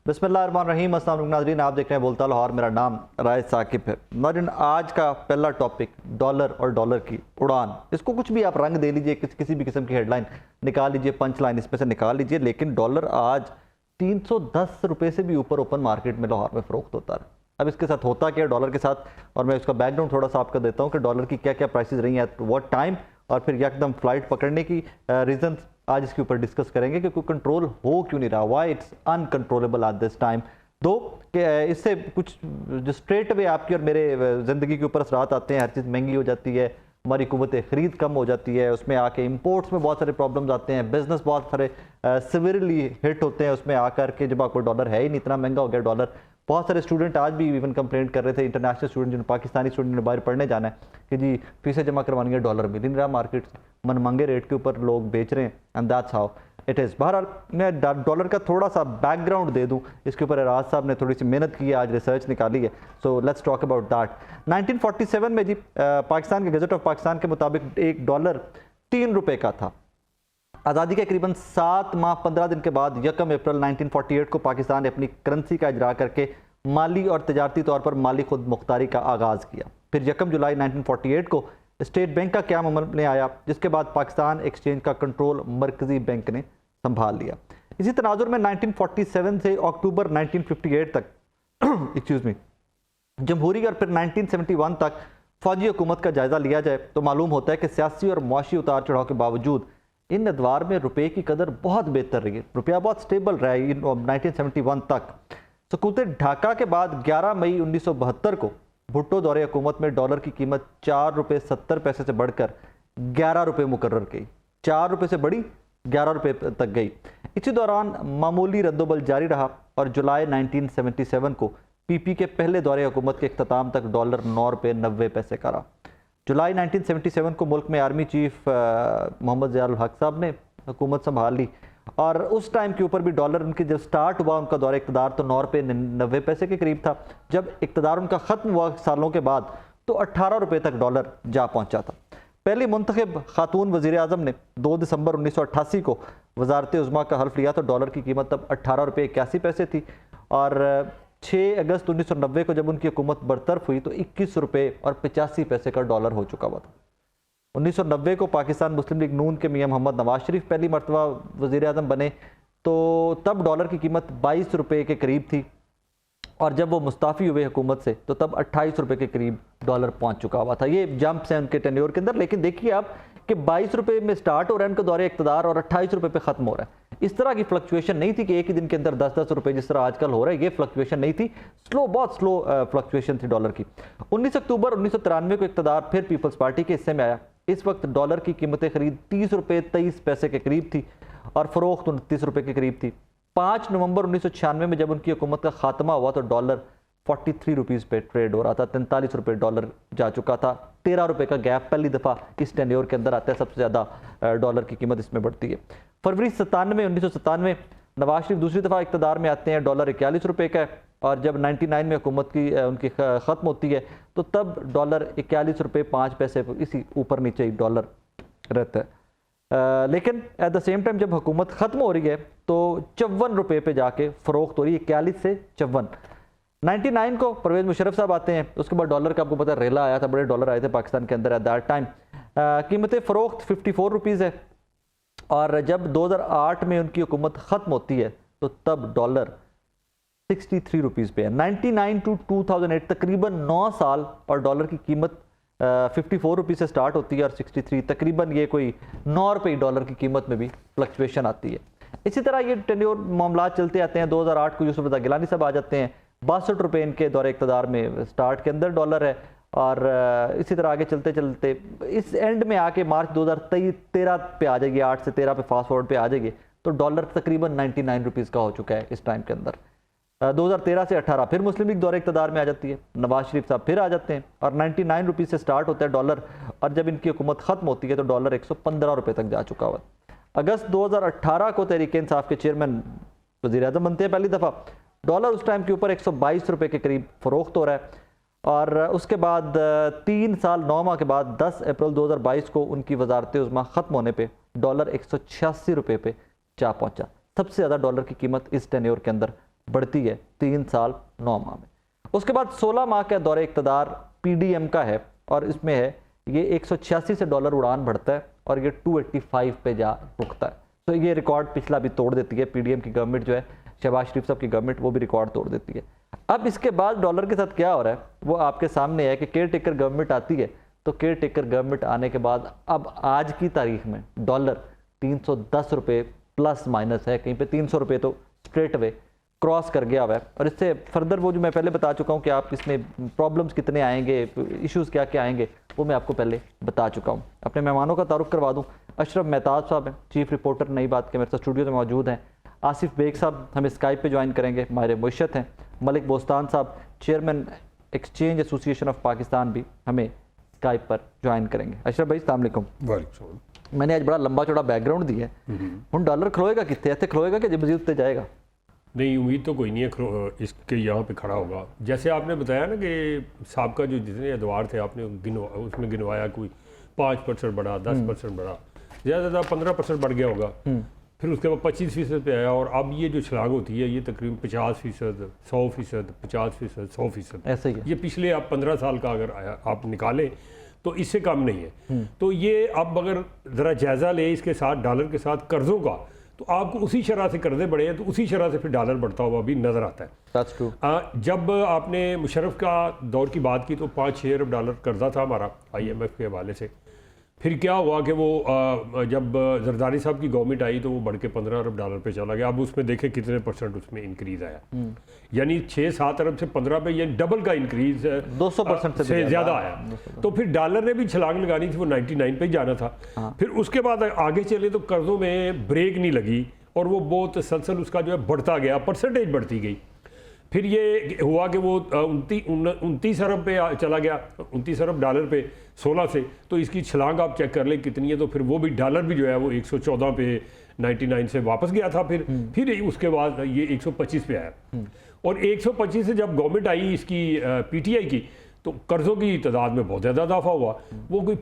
बिस्मिल्लाहिर्रहमानिर्रहीम। अस्सलाम वालेकुम नाज़रीन, आप देख रहे हैं बोलता लाहौर। मेरा नाम राय साकिब है। नाज़रीन, आज का पहला टॉपिक डॉलर और डॉलर की उड़ान। इसको कुछ भी आप रंग दे लीजिए, किसी भी किस्म की हेडलाइन निकाल लीजिए, पंच लाइन इसमें से निकाल लीजिए, लेकिन डॉलर आज 310 रुपये से भी ऊपर ओपन मार्केट में लाहौर में फ़रोख्त होता है। अब इसके साथ होता क्या है डॉलर के साथ, और मैं उसका बैकग्राउंड थोड़ा सा आपको देता हूँ कि डॉलर की क्या क्या प्राइसेस रही हैं एट व्हाट टाइम, और फिर एकदम फ्लाइट पकड़ने की रीज़न आज इसके ऊपर डिस्कस करेंगे कि कोई कंट्रोल हो क्यों नहीं रहा, why it's uncontrollable at this time. दो कि इससे कुछ जो स्ट्रेट वे आपकी और मेरे ज़िंदगी के ऊपर असरात आते हैं। हर चीज़ महंगी हो जाती है, हमारी कुव्वत ख़रीद कम हो जाती है, उसमें आके इंपोर्ट्स में बहुत सारे प्रॉब्लम्स आते हैं, बिजनेस बहुत सारे सिवियरली हिट होते हैं उसमें आकर के, जब आपको डॉलर है ही नहीं, इतना महंगा हो गया डॉलर। बहुत सारे स्टूडेंट आज भी इवन कंप्लेंट कर रहे थे, इंटरनेशनल स्टूडेंट जिन पाकिस्तानी स्टूडेंट ने बाहर पढ़ने जाना है, कि जी फीसें जमा करवानी है, डॉलर मिल नहीं रहा मार्केट से, मनमांगे रेट के ऊपर लोग बेच रहे हैं, and that's how it is. बहरहाल मैं डॉलर का थोड़ा सा बैकग्राउंड दे दूं, इसके ऊपर राज साहब ने थोड़ी सी मेहनत की है, आज रिसर्च निकाली है, so let's talk about that. 1947 में जी पाकिस्तान के गजट ऑफ पाकिस्तान के मुताबिक एक डॉलर 3 रुपये का था। आज़ादी के करीबन 7 माह 15 दिन के बाद 1 अप्रैल 1948 को पाकिस्तान ने अपनी करेंसी का इजरा करके माली और तजारती तौर पर माली खुद मुख्तारी का आगाज़ किया। फिर 1 जुलाई 1948 को स्टेट बैंक का क़याम अमल में आया, जिसके बाद पाकिस्तान एक्सचेंज का कंट्रोल मरकजी बैंक ने संभाल लिया। इसी तनाजुर में 1947 से अक्टूबर 1958 तक एक्सक्यूज़ मी जमहूरी और फिर 1971 तक फौजी हुकूमत का जायज़ा लिया जाए तो मालूम होता है कि सियासी और मुआशी उतार चढ़ाव के बावजूद इन अदवार में रुपये की कदर बहुत बेहतर रही है। रुपया बहुत स्टेबल रहा है 1971 तक। सकूत ढाका के बाद 11 मई 1972 को भुट्टो दौरे हुकूमत में डॉलर की कीमत 4 रुपये 70 पैसे से बढ़कर 11 रुपये मुकर्रर गई। 4 रुपये से बढ़ी 11 रुपये तक गई। इसी दौरान मामूली रद्दोबल जारी रहा और जुलाई 1977 को पीपी के पहले दौरे हुकूमत के इख्तिताम तक डॉलर 9 रुपये 90 पैसे का रहा। जुलाई 1977 को मुल्क में आर्मी चीफ मोहम्मद ज़ियाउल हक साहब ने हुकूमत संभाल ली, और उस टाइम के ऊपर भी डॉलर उनकी जब स्टार्ट हुआ उनका दौरे इक़्तिदार तो 9 रुपये 90 पैसे के करीब था। जब इक़्तिदार उनका ख़त्म हुआ सालों के बाद तो 18 रुपये तक डॉलर जा पहुंचा था। पहली मुंतखब खातून वज़ीर आज़म ने 2 दिसंबर 1988 को वज़ारत उज़्मा का हल्फ लिया तो डॉलर की कीमत तब 18 रुपये 81 पैसे थी, और 6 अगस्त 1990 को जब उनकी हुकूमत बरतरफ हुई तो 21 रुपये और 85 पैसे का डॉलर हो चुका हुआ था। 1990 को पाकिस्तान मुस्लिम लीग नून के मियां मोहम्मद नवाज शरीफ पहली मरतबा वज़ीर आज़म बने तो तब डॉलर की कीमत 22 रुपये के करीब थी, और जब वो मुस्ताफ़ी हुए हुकूमत से तो तब 28 रुपये के करीब डॉलर पहुंच चुका हुआ था। ये जंप्स हैं उनके टेन्योर के अंदर, लेकिन देखिए आप कि 22 रुपये में स्टार्ट हो रहा है उनका दौरे इक़्तिदार और 28 रुपये पे ख़त्म हो रहा है। इस तरह की फ्लक्चुएशन नहीं थी कि एक ही दिन के अंदर 10-10 रुपये जिस तरह आजकल हो रहा है, ये फ्लक्चुएशन नहीं थी, बहुत स्लो फ्लक्चुएशन थी डॉलर की। 19 अक्टूबर 1993 को इक़्तिदार फिर पीपल्स पार्टी के हिस्से में आया। इस वक्त डॉलर की कीमत खरीद 30 रुपये 23 पैसे के करीब थी और फ़रोख्त 29 रुपये के करीब थी। 5 नवंबर 1996 में जब उनकी हुकूमत का खात्मा हुआ तो डॉलर 43 रुपीज़ पे ट्रेड हो रहा था, 43 रुपये डॉलर जा चुका था। 13 रुपये का गैप पहली दफ़ा इस टेन्योर के अंदर आता है, सबसे ज़्यादा डॉलर की कीमत इसमें बढ़ती है। फरवरी 1997 नवाज शरीफ दूसरी दफ़ा इक़्तिदार में आते हैं, डॉलर 41 रुपये का है, और जब 99 में हुकूमत की उनकी ख़त्म होती है तो तब डॉलर 41 रुपये 5 पैसे इसी ऊपर नीचे ही डॉलर रहता है। लेकिन एट द सेम टाइम जब हुकूमत ख़त्म हो रही है तो 54 रुपये पे जाके फ़रोख्त हो रही है, 41 से 54। 99 को परवेज़ मुशर्रफ साहब आते हैं, उसके बाद डॉलर का आपको पता है रेला आया था, बड़े डॉलर आए थे पाकिस्तान के अंदर एट दैट टाइम। कीमत फ़रोख्त 54 रुपीज़ है, और जब 2008 में उनकी हुकूमत ख़त्म होती है तो तब डॉलर 63 रुपीज़ पे है। 99 टू 2008 तकरीबन 9 साल, और डॉलर की कीमत 54 रुपीज़ से स्टार्ट होती है और 63 तकरीबन ये कोई 9 रुपये डॉलर की कीमत में भी फ्लक्चुएशन आती है। इसी तरह ये टेन्योर मामला चलते आते हैं। 2008 को यूसुफ रज़ा गिलानी साहब आ जाते हैं, 62 रुपये इनके दौरे इक़्तिदार में स्टार्ट के अंदर डॉलर है, और इसी तरह आगे चलते चलते इस एंड में आके मार्च 2013 पे आ जाएगी, 8 से 13 पे फास्ट फॉरवर्ड पे आ जाएगी तो डॉलर तकरीबन 99 रुपीज़ का हो चुका है इस टाइम के अंदर। 2013 से 18 फिर मुस्लिम लीग दौरे इक़्तिदार में आ जाती है, नवाज शरीफ साहब फिर आ जाते हैं, और 99 रुपीज़ से स्टार्ट होता है डॉलर, और जब इनकी हुकूमत ख़त्म होती है तो डॉलर 115 रुपये तक जा चुका हुआ। अगस्त 2018 को तहरीक इंसाफ के चेयरमैन वज़ीर आज़म बनते हैं पहली दफ़ा। डॉलर उस टाइम के ऊपर 122 रुपये के करीब फ़रोख्त हो रहा है, और उसके बाद 3 साल 9 माह के बाद 10 अप्रैल 2022 को उनकी वज़ारत उज़्मा ख़त्म होने पर डॉलर 186 रुपये पे जा पहुँचा। सबसे ज़्यादा डॉलर की कीमत इस टेन्योर के अंदर बढ़ती है 3 साल 9 माह में। उसके बाद 16 माह का दौरे इक़्तिदार पीडीएम का है और इसमें है ये 186 से डॉलर उड़ान बढ़ता है और ये 285 पे जा रुकता है। तो ये रिकॉर्ड पिछला भी तोड़ देती है पीडीएम की गवर्नमेंट जो है, शहबाज शरीफ साहब की गवर्नमेंट, वो भी रिकॉर्ड तोड़ देती है। अब इसके बाद डॉलर के साथ क्या हो रहा है वो आपके सामने है कि केयर टेकर गवर्नमेंट आती है, तो केयर टेकर गवर्नमेंट आने के बाद अब आज की तारीख में डॉलर 310 रुपये प्लस माइनस है, कहीं पे 300 रुपये तो स्ट्रेट वे क्रॉस कर गया हुआ है। और इससे फर्दर वो जो मैं पहले बता चुका हूँ कि आप इसमें प्रॉब्लम्स कितने आएंगे, इश्यूज़ क्या क्या आएंगे, वो मैं आपको पहले बता चुका हूँ। अपने मेहमानों का तारुफ करवा दूँ। अशरफ मेहताब साहब हैं, चीफ रिपोर्टर नई बात के, मेरे साथ स्टूडियो में मौजूद हैं। आसिफ बेग साहब हमें स्काइप पे ज्वाइन करेंगे, माहिर मुइशत हैं। मलिक बोस्तान साहब chairman exchange association of Pakistan भी हमें स्काइप पर ज्वाइन करेंगे। अशरफ भाई अस्सलाम वालेकुम। वालेकुम। मैंने आज बड़ा लंबा चौड़ा बैकग्राउंड दिया है, हम डॉलर खलोएगा कितने, ऐसे खलोएगा कि मजीद उत्ते जाएगा? नहीं, उम्मीद तो कोई नहीं है इसके यहाँ पे खड़ा होगा। जैसे आपने बताया ना कि साहब का जो जितने अदवार थे आपने उसमें गिनवाया, कोई 5% बढ़ा, 10% बढ़ा, ज़्यादा 15% बढ़ गया होगा, फिर उसके बाद 25% पे आया और अब ये जो छलांग होती है ये तकरीबन 50%, 100%, 50%, 100% ऐसे ही है। ये पिछले आप 15 साल का अगर आप निकालें तो इससे कम नहीं है। तो ये अब अगर ज़रा जायज़ा ले इसके साथ डॉलर के साथ कर्ज़ों का, तो आपको उसी शरह से कर्जे बढ़े हैं तो उसी शरह से फिर डॉलर बढ़ता हुआ भी नज़र आता है। That's true. जब आपने मुशर्रफ का दौर की बात की तो 5-6 अरब डॉलर कर्जा था हमारा IMF के हवाले से। फिर क्या हुआ कि वो जब जरदारी साहब की गवर्नमेंट आई तो वो बढ़ के 15 अरब डॉलर पे चला गया। अब उसमें देखें कितने % उसमें इंक्रीज़ आया, यानी 6-7 अरब से 15 पे, यानी डबल का इंक्रीज 200% से ज़्यादा आया। तो फिर डॉलर ने भी छलांग लगानी थी, वो 99 पे ही जाना था। फिर उसके बाद आगे चले तो कर्जों में ब्रेक नहीं लगी और वो बहुत तसलसल उसका जो है बढ़ता गया, परसेंटेज बढ़ती गई। फिर ये हुआ कि वो 29 अरब पे चला गया, 29 अरब डॉलर पे 16 से, तो इसकी छलांग आप चेक कर लें कितनी है। तो फिर वो भी डॉलर भी जो है वो 114 पे 99 से वापस गया था। फिर उसके बाद ये 125 पे आया और 125 से जब गवर्नमेंट आई इसकी PTI की, तो कर्ज़ों की तादाद में बहुत ज़्यादा इजाफा हुआ। वो कोई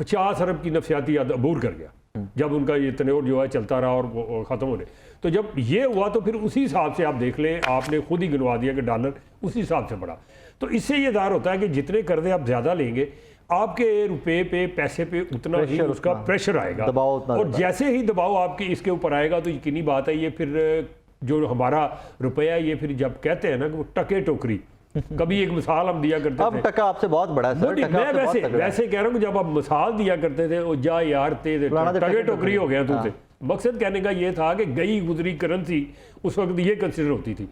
50 अरब की नफसियाती अबूर कर गया जब उनका ये तनोर जो है चलता रहा और वो ख़त्म होने। तो जब ये हुआ तो फिर उसी हिसाब से आप देख लें, आपने खुद ही गिनवा दिया कि डॉलर उसी हिसाब से बढ़ा। तो इससे ये ज़ाहिर होता है कि जितने कर्जे आप ज़्यादा लेंगे आपके रुपए पे, पैसे पे उतना ही उसका प्रेशर आएगा, और जैसे ही दबाव आपके इसके ऊपर आएगा तो यकीनी बात है ये फिर जो हमारा रुपया ये फिर जब कहते हैं ना कि वो टके टोकरी, कभी एक मिसाल हम दिया करते थे। अब टका आपसे बहुत बड़ा है सर, मैं वैसे कह रहा हूँ जब आप मिसाल दिया करते थे, वो जा यार टके टोकरी हो गया तुमसे। मकसद कहने का ये था कि गई गुजरी करेंसी उस वक्त ये कंसिडर होती थी।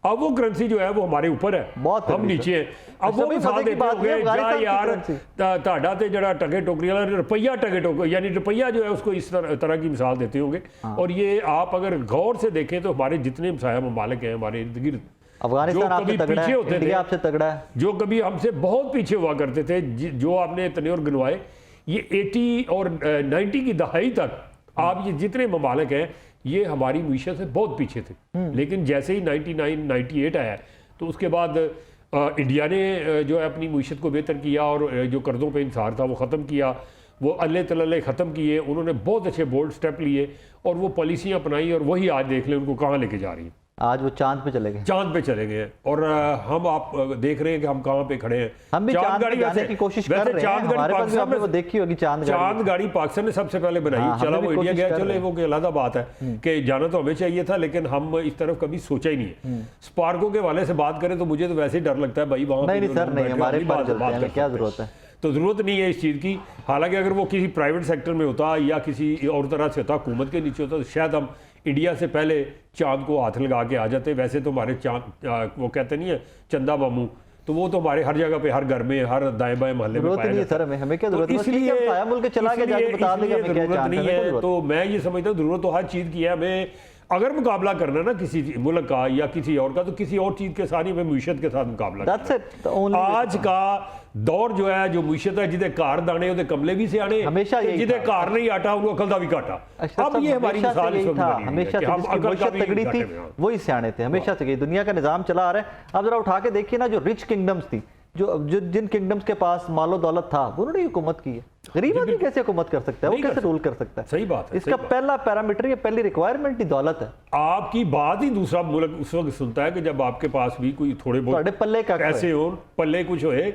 अब वो करेंसी जो है वो हमारे ऊपर है, हम नीचे हैं। अब वो मिसाल देते होंगे जा यार ताड़ा ते जड़ा टके टोकरी वाला रुपया टके टोकरी, यानी रुपया जो है उसको इस तरह की मिसाल देते होंगे। और ये आप अगर गौर से देखें तो हमारे जितने ममालिक हैं हमारे इर्द गिर्द, अफगानिस्तान आपसे तगड़ा है, इंडिया आपसे तगड़ा है, जो कभी हमसे बहुत पीछे हुआ करते थे, जो आपने तनोर गिनवाए, ये 80 और 90 की दहाई तक आप ये जितने ममालिक हैं ये हमारी मीशत से बहुत पीछे थे। लेकिन जैसे ही 99-98 आया तो उसके बाद इंडिया ने जो है अपनी मीशत को बेहतर किया और जो कर्ज़ों पे इंसार था वो ख़त्म किया, वो अल्ले तल्ले ख़त्म किए। उन्होंने बहुत अच्छे बोल्ड स्टेप लिए और वो पॉलिसियाँ अपनाई और वही आज देख लें उनको कहाँ लेके जा रही हैं। आज वो चांद पे चले गए, चांद पे चले गए। और हम आप देख रहे हैं कि हम कहाँ पे खड़े हैं। हम भी चांद गाड़ी जाने की कोशिश कर रहे हैं। हमारे पास भी आपने वो देखी होगी चांद गाड़ी पाकिस्तान ने सबसे पहले बनाई। चला वो इंडिया गया, चले वो अलग बात है कि जाना तो हमें चाहिए था, लेकिन हम इस तरफ कभी सोचा ही नहीं है। स्पार्को के वाले से बात करें तो मुझे तो वैसे ही डर लगता है भाई, वहाँ नहीं सर नहीं, हमारे पास क्या जरूरत है, तो ज़रूरत नहीं है इस चीज़ की। हालांकि अगर वो किसी प्राइवेट सेक्टर में होता या किसी और तरह से होता, हुकूमत के नीचे होता, तो शायद हम इंडिया से पहले चांद को हाथ लगा के आ जाते। वैसे तो हमारे चांद वो कहते नहीं है चंदा मामू, तो वो तो हमारे हर जगह पे, हर घर में, हर दाएं बाएं मोहल्ले में पाया जाता है। हमें क्या जरूरत है, इसलिए ज़रूरत नहीं है। तो मैं ये समझता हूँ ज़रूरत तो हर चीज़ की है। हमें अगर मुकाबला करना ना किसी मुल्क का या किसी और का, तो किसी और चीज़ के साथ ही हमें मीशत के साथ मुकाबला करना। आज का दौर जो है, जो मीशत है, जिदे कार दाने उदे कमले भी से आने, हमेशा जिदे कार नहीं आटा उनको अकल दा भी काटा। अब ये हमारी मिसाल हमेशा तगड़ी थी, वही सियाने थे, हमेशा से दुनिया का निजाम चला आ रहा है। अब जरा उठा के देखिए ना, जो रिच किंगडम्स थी, जो जो जिन किंगडम्स के पास मालो दौलत था उन्होंने हुकूमत की है। गरीब आदमी कैसे हुकूमत कर सकता है, वो कैसे रूल कर सकता है? सही बात है। इसका पहला पैरामीटर, ये पहली रिक्वायरमेंट ही दौलत है। आपकी बात ही दूसरा मुल्क उस वक्त सुनता है कि जब आपके पास भी कोई थोड़े बहुत पल्ले का पैसे हो, पल्ले कुछ होए,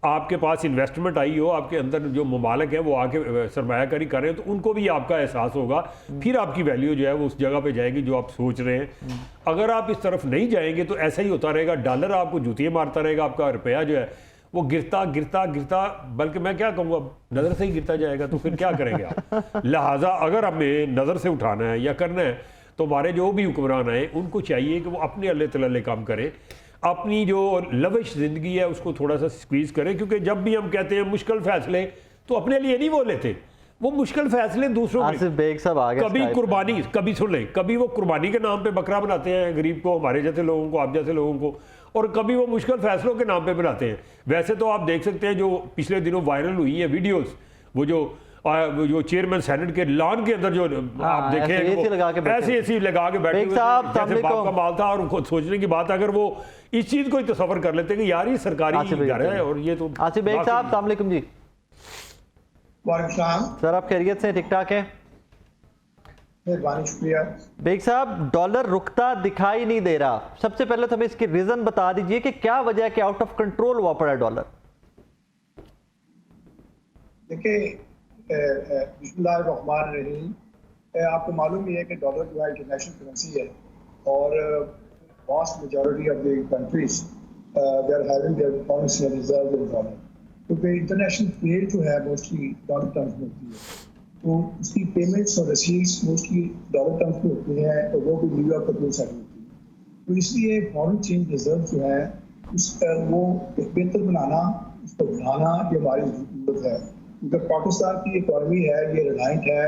आपके पास इन्वेस्टमेंट आई हो, आपके अंदर जो ममालिक है वो आके सरमायाकारी कर रहे हैं, तो उनको भी आपका एहसास होगा, फिर आपकी वैल्यू जो है वो उस जगह पे जाएगी जो आप सोच रहे हैं। अगर आप इस तरफ नहीं जाएंगे तो ऐसा ही होता रहेगा, डॉलर आपको जूतियाँ मारता रहेगा, आपका रुपया जो है वो गिरता गिरता गिरता, बल्कि मैं क्या कहूँगा, नज़र से ही गिरता जाएगा। तो फिर क्या करेंगे आप? लिहाजा अगर हमें नज़र से उठाना है या करना है तो हमारे जो भी हुक्मरान आए उनको चाहिए कि वो अपने अल्ले तल्ले काम करें, अपनी जो लविश ज़िंदगी है उसको थोड़ा सा स्क्वीज़ करें। क्योंकि जब भी हम कहते हैं मुश्किल फैसले, तो अपने लिए नहीं वो लेते, वो मुश्किल फैसले दूसरों के, आसिफ बेग साहब आ गए। कभी कुर्बानी, कभी सुन लें, कभी वो कुर्बानी के नाम पे बकरा बनाते हैं गरीब को, हमारे जैसे लोगों को, आप जैसे लोगों को, और कभी वो मुश्किल फैसलों के नाम पे बनाते हैं। वैसे तो आप देख सकते हैं जो पिछले दिनों वायरल हुई है वीडियोस, वो जो चेयरमैन सेनेट के लॉन के अंदर जो आप देखें, ऐसे एसी लगा के बैठे हुए जैसे बाप का माल था। और सोचने की बात, अगर वो इस चीज को ही तस्वर कर लेते कि यार ये सरकारी घर है और ये तो। आसिफ बेग साहब अस्सलाम वालेकुम जी। वालेकुम सर, आप खैरियत से, ठीक ठाक हैं? मेहरबानी, शुक्रिया। बेग साहब, डॉलर रुकता दिखाई नहीं दे रहा, सबसे पहले तो हमें इसकी रीजन बता दीजिए कि क्या वजह है कि आउट ऑफ कंट्रोल हुआ पड़ा है डॉलर? देखिए, बिस्मिल्लाहिर्रहमानिर्रहीम, आपको मालूम ही है कि डॉलर जो है इंटरनेशनल करेंसी है और vast majority of the countries they are having their currency reserve in dollar, क्योंकि इंटरनेशनल ट्रेड जो है मोस्टली डॉलर टर्म्स में होती है, तो उसकी पेमेंट्स और रसीद्स मोस्टली डॉलर टर्म्स में होती हैं और वो भी न्यूयॉर्क के थ्रू सेटल होती है। तो इसलिए फॉरेन एक्सचेंज रिजर्व जो है वो बेहतर बनाना, उसको बढ़ाना, ये हमारी जरूरत है। क्योंकि पाकिस्तान की इकॉनमी है, ये रिलायंट है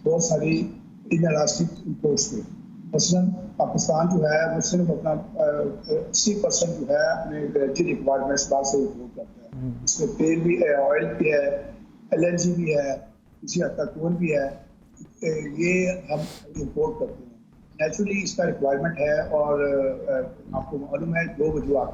बहुत सारी इनलास्टिक इम्पोर्ट्स पे। मसलन पाकिस्तान जो है वो सिर्फ अपना 80% जो है अपने एनर्जी रिक्वायरमेंट्स बाहर से इम्पोर्ट करता है। इसमें तेल भी है, ऑयल भी है, LNG भी है, इसी हद तक कोल भी है, ये हम इम्पोर्ट करते हैं। नेचुरली इसका रिक्वायरमेंट है और आपको मालूम है दो वजूहत।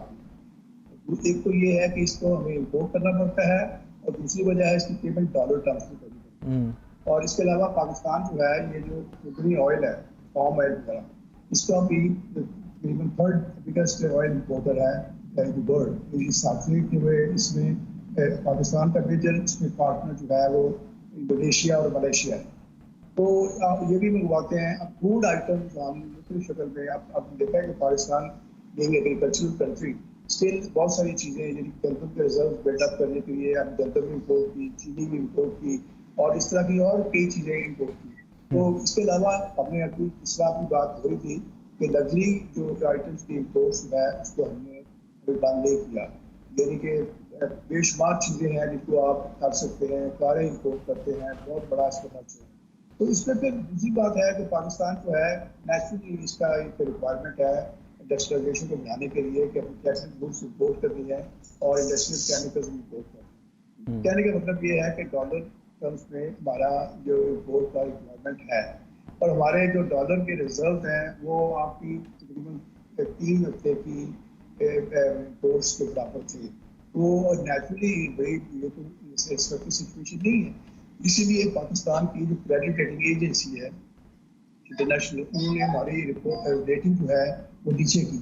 एक तो ये है कि इसको हमें इम्पोर्ट करना पड़ता है और दूसरी वजह है इसकी पेमेंट डॉलर टर्म्स में करनी पड़ती है। और इसके अलावा पाकिस्तान जो है ये जो क्रूड ऑयल है, पाम ऑयल वगैरह, इसका भी तकरीबन 3rd बिगेस्ट ऑयल इम्पोर्टर है वर्ल्ड। इस हिसाब से कि इसमें पाकिस्तान का मेजर इसमें पार्टनर जो है वो इंडोनेशिया और मलेशिया है। तो ये भी मंगवाते हैं। अब फूड आइटम्स हम मुख्तलिफ शक्ल में अब देखा है कि Pakistan being agricultural country still बहुत सारी चीज़ें जिनकी गंदम के रिजर्व बिल्डअप करने के लिए हम गंदम भी इम्पोर्ट की, चीनी भी इम्पोर्ट की और इस तरह की और कई चीज़ें इम्पोर्ट की। तो इसके अलावा हमने अभी इस तरह की बात हुई थी कि लग्जरी जो आइटम्स की इम्पोर्ट है उसको हमने अभी बंद नहीं किया, यानी कि बेशुमार चीज़ें हैं जिनको आप कर सकते हैं, कारें इम्पोर्ट करते हैं, बहुत बड़ा इसका खर्च है। तो इसमें फिर दूसरी बात है कि पाकिस्तान जो है नेचुरली इसका एक रिक्वायरमेंट है इंडस्ट्रियलाइजेशन को बढ़ाने के लिए कि अपनी कैसे गुड्स इम्पोर्ट करनी है और इंडस्ट्रियल केमिकल्स इम्पोर्ट करनी है। कहने का मतलब ये है कि डॉलर टर्म्स में हमारा जो इम्पोर्ट का रिक्वायरमेंट है और हमारे जो डॉलर के रिजर्व हैं वो आपकी तकरीबन 3 हफ्ते की इम्पोर्ट्स के बराबर थे। वो नेचुरली बड़ी ये तो सिचुएशन नहीं है। इसीलिए पाकिस्तान की जो क्रेडिट रेटिंग एजेंसी है इंटरनेशनल, उन्होंने हमारी रिपोर्ट रेटिंग जो है वो नीचे की।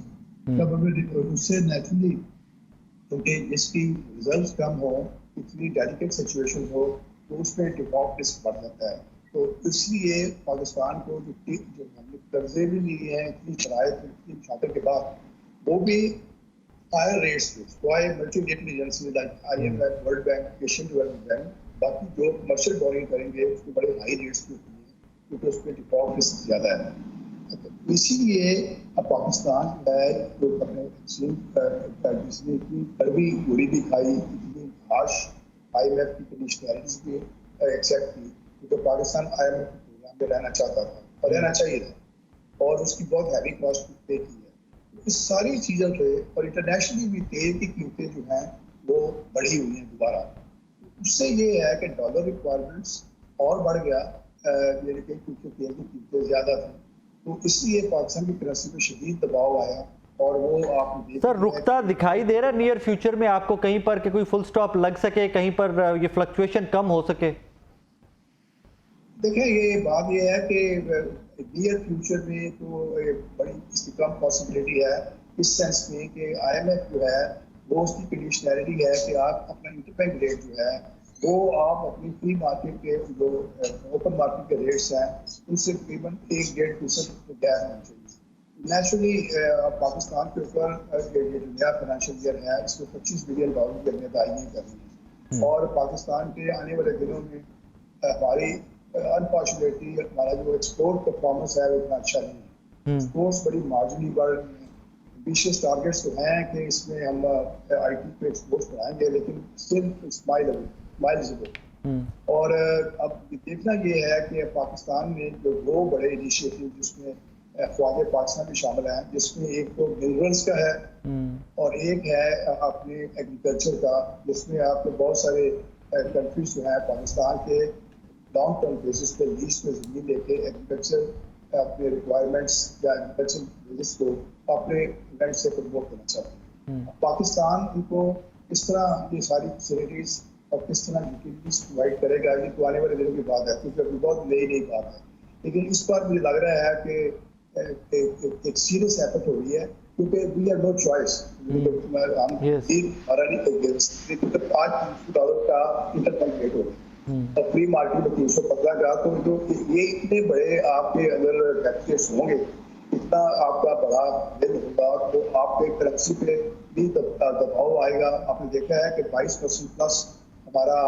तब अगर उससे नेचुरली क्योंकि इसकी रिजल्ट्स कम हो, इतनी डेलिकेट सिचुएशन हो, तो उसमें डिफॉल्ट रिस्क बढ़ जाता है। तो इसलिए पाकिस्तान को जो हमने कर्जे भी लिए हैं इतनी शराइत इतनी मुशावरत के बाद, वो भी हायर रेट्स पे, via multilateral agency like IMF, world bank, Asian development bank, बाकी जो कमर्शियल बॉरिंग करेंगे उसको बड़े हाई रेट्स पे होती है क्योंकि उसमें डिफॉल्ट रिस्क ज़्यादा है। तो इसीलिए अब पाकिस्तान है जो अपने जिसने इतनी कड़वी गोली भी खाई, इतनी हार्श IMF की कंडीशनैलिटीज भी एक्सेप्ट की, क्योंकि पाकिस्तान IMF के प्रोग्राम में रहना चाहता था और रहना चाहिए था और उसकी बहुत हैवी कॉस्ट पे की है। इस सारी चीज़ों पे और इंटरनेशनली भी तेल की कीमतें जो हैं वो बढ़ी हुई हैं दोबारा। उससे ये है कि डॉलर रिक्वायरमेंट्स और बढ़ गया, यानी कि क्योंकि तेल की कीमतें ज़्यादा थी, तो इसलिए पाकिस्तान की करेंसी पर शदीद दबाव आया और वो आप सर रुकता दिखाई दे रहा है नियर फ्यूचर में आपको कहीं पर कि कोई फुल स्टॉप लग सके, कहीं पर ये फ्लक्चुएशन कम हो सके? देखिए ये बात ये है कि नियर फ्यूचर में तो बड़ी इसकी कम पॉसिबिलिटी है, इस सेंस में कि IMF जो है वो उसकी कंडीशनैलिटी है कि आप अपना इंटरबैंक रेट जो है वो आप अपनी फ्री मार्केट के जो ओपन मार्केट के रेट्स हैं उनसे तकरीबन 1-1.5% गैप होना चाहिए। नेचुरली पाकिस्तान के ऊपर ये जो नया फाइनेंशियल ईयर है इसमें $25 बिलियन की जिम्मेदारियाँ कर रही हैं और पाकिस्तान के आने वाले दिनों में हमारी अनफॉर्चुनेटली हमारा जो एक्सपोर्ट परफॉर्मेंस है वो इतना अच्छा नहीं है। एक्सपोर्ट्स बड़ी मार्जिनली बढ़ रही हैं, एम्बिशियस टारगेट्स तो हैं कि इसमें हम IT पे एक्सपोर्ट्स बढ़ाएंगे लेकिन स्टिल स्माइलेबल। और अब देखना ये है कि पाकिस्तान में जो दो बड़े इनिशिएटिव जिसमें ख्वाजा पाकिस्तान भी शामिल हैं, जिसमें एक तो मिनरल्स का है और एक है अपने एग्रीकल्चर का, जिसमें आपको बहुत सारे कंट्रीज जो हैं पाकिस्तान के लॉन्ग टर्म बेसिस पे लीज में जमीन लेके एग्रीकल्चर अपने रिक्वायरमेंट्स या एग्रीकल्चर बिजनेस को अपने लैंड से प्रमोट करना चाहते हैं। पाकिस्तान उनको इस तरह ये सारी फैसिलिटीज और किस तरह यूटिलिटीज प्रोवाइड करेगा ये तो आने वाले दिनों की बात है, क्योंकि अभी बहुत नई बात है। लेकिन इस बार मुझे लग रहा है कि एक सीरियस एफर्ट हो रही है क्योंकि वी हैव नो चॉइस। आज $300 का इंटरबैंक रेट हो रहा है और फ्री मार्केट में 315 का, तो जो ये इतने बड़े आपके अगर फैक्टर्स होंगे, इतना आपका बड़ा बिल होगा तो आपके करेंसी पे भी दबाव आएगा। आपने देखा है कि 22% प्लस हमारा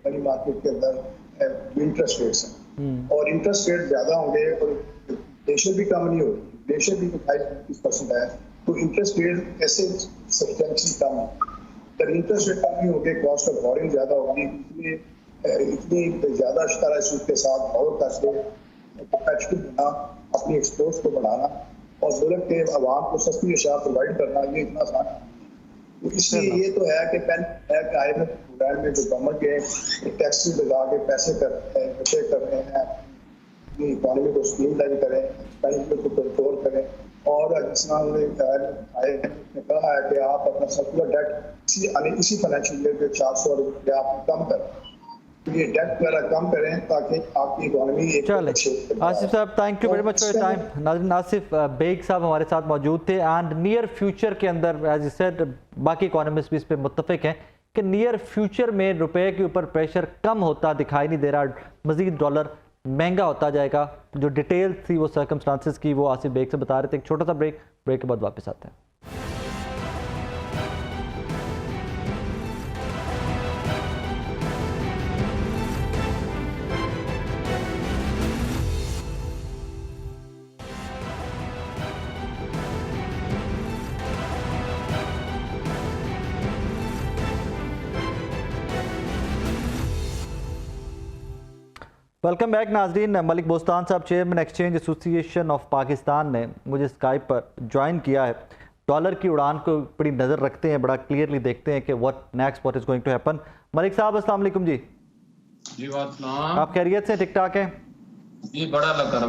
मनी मार्केट के अंदर इंटरेस्ट रेट्स हैं और इंटरेस्ट रेट ज्यादा होंगे और इन्फ्लेशन भी कम नहीं होगी, इन्फ्लेशन भी 25% है, तो इंटरेस्ट रेट ऐसे सब्सटेंशियली कम है। जब इंटरेस्ट रेट कम नहीं होंगे, कॉस्ट ऑफ बोरिंग ज्यादा होगी, इतनी ज्यादा शराय सूद के साथ और करके कंपेटिटिव होना, अपनी एक्सपोर्ट्स को बढ़ाना और मुल्क के अवाम को सस्ती अशिया प्रोवाइड करना, ये इतना आसान है। तो इसलिए ये तो है कि IMF प्रोग्राम में जो गवर्नमेंट के टैक्सेस लगा के पैसे कर रहे हैं, अपनी इकॉनमी को स्ट्रीमलाइन करें, एक्सपेंडिचर को कंट्रोल करें और जिस तरह IMF ने कहा है कि आप अपना सर्कुलर डेट इसी फाइनेंशियल ईयर के 400 रुपये आप कम करें, ये डेट वगैरह कम करें ताकि आपकी इकोनॉमी एक आसिफ साहब thank you very much for your time. नाज़रीन आसिफ बेग साहब हमारे साथ मौजूद थे एंड नियर फ्यूचर के अंदर एज यू सेड बाकी इकोनॉमिस्ट भी इस पर मुत्तफिक हैं कि नियर फ्यूचर में रुपए के ऊपर प्रेशर कम होता दिखाई नहीं दे रहा, मजीद डॉलर महंगा होता जाएगा। जो डिटेल थी वो सर्कमस्टांसेस की वो आसिफ बेग से बता रहे थे। एक छोटा सा ब्रेक के बाद वापस आते हैं। वेलकम बैक नाजरीन। मलिक बोस्तान साहब chairman exchange association of Pakistan ने मुझे स्काइप पर ज्वाइन किया है। डॉलर की उड़ान को बड़ी नज़र रखते हैं, बड़ा क्लियरली देखते हैं कि what is going to happen. Malik साहब अस्सलाम वालेकुम जी। आप खैरियत से ठीक ठाक हैं? ये बड़ा लगा रहा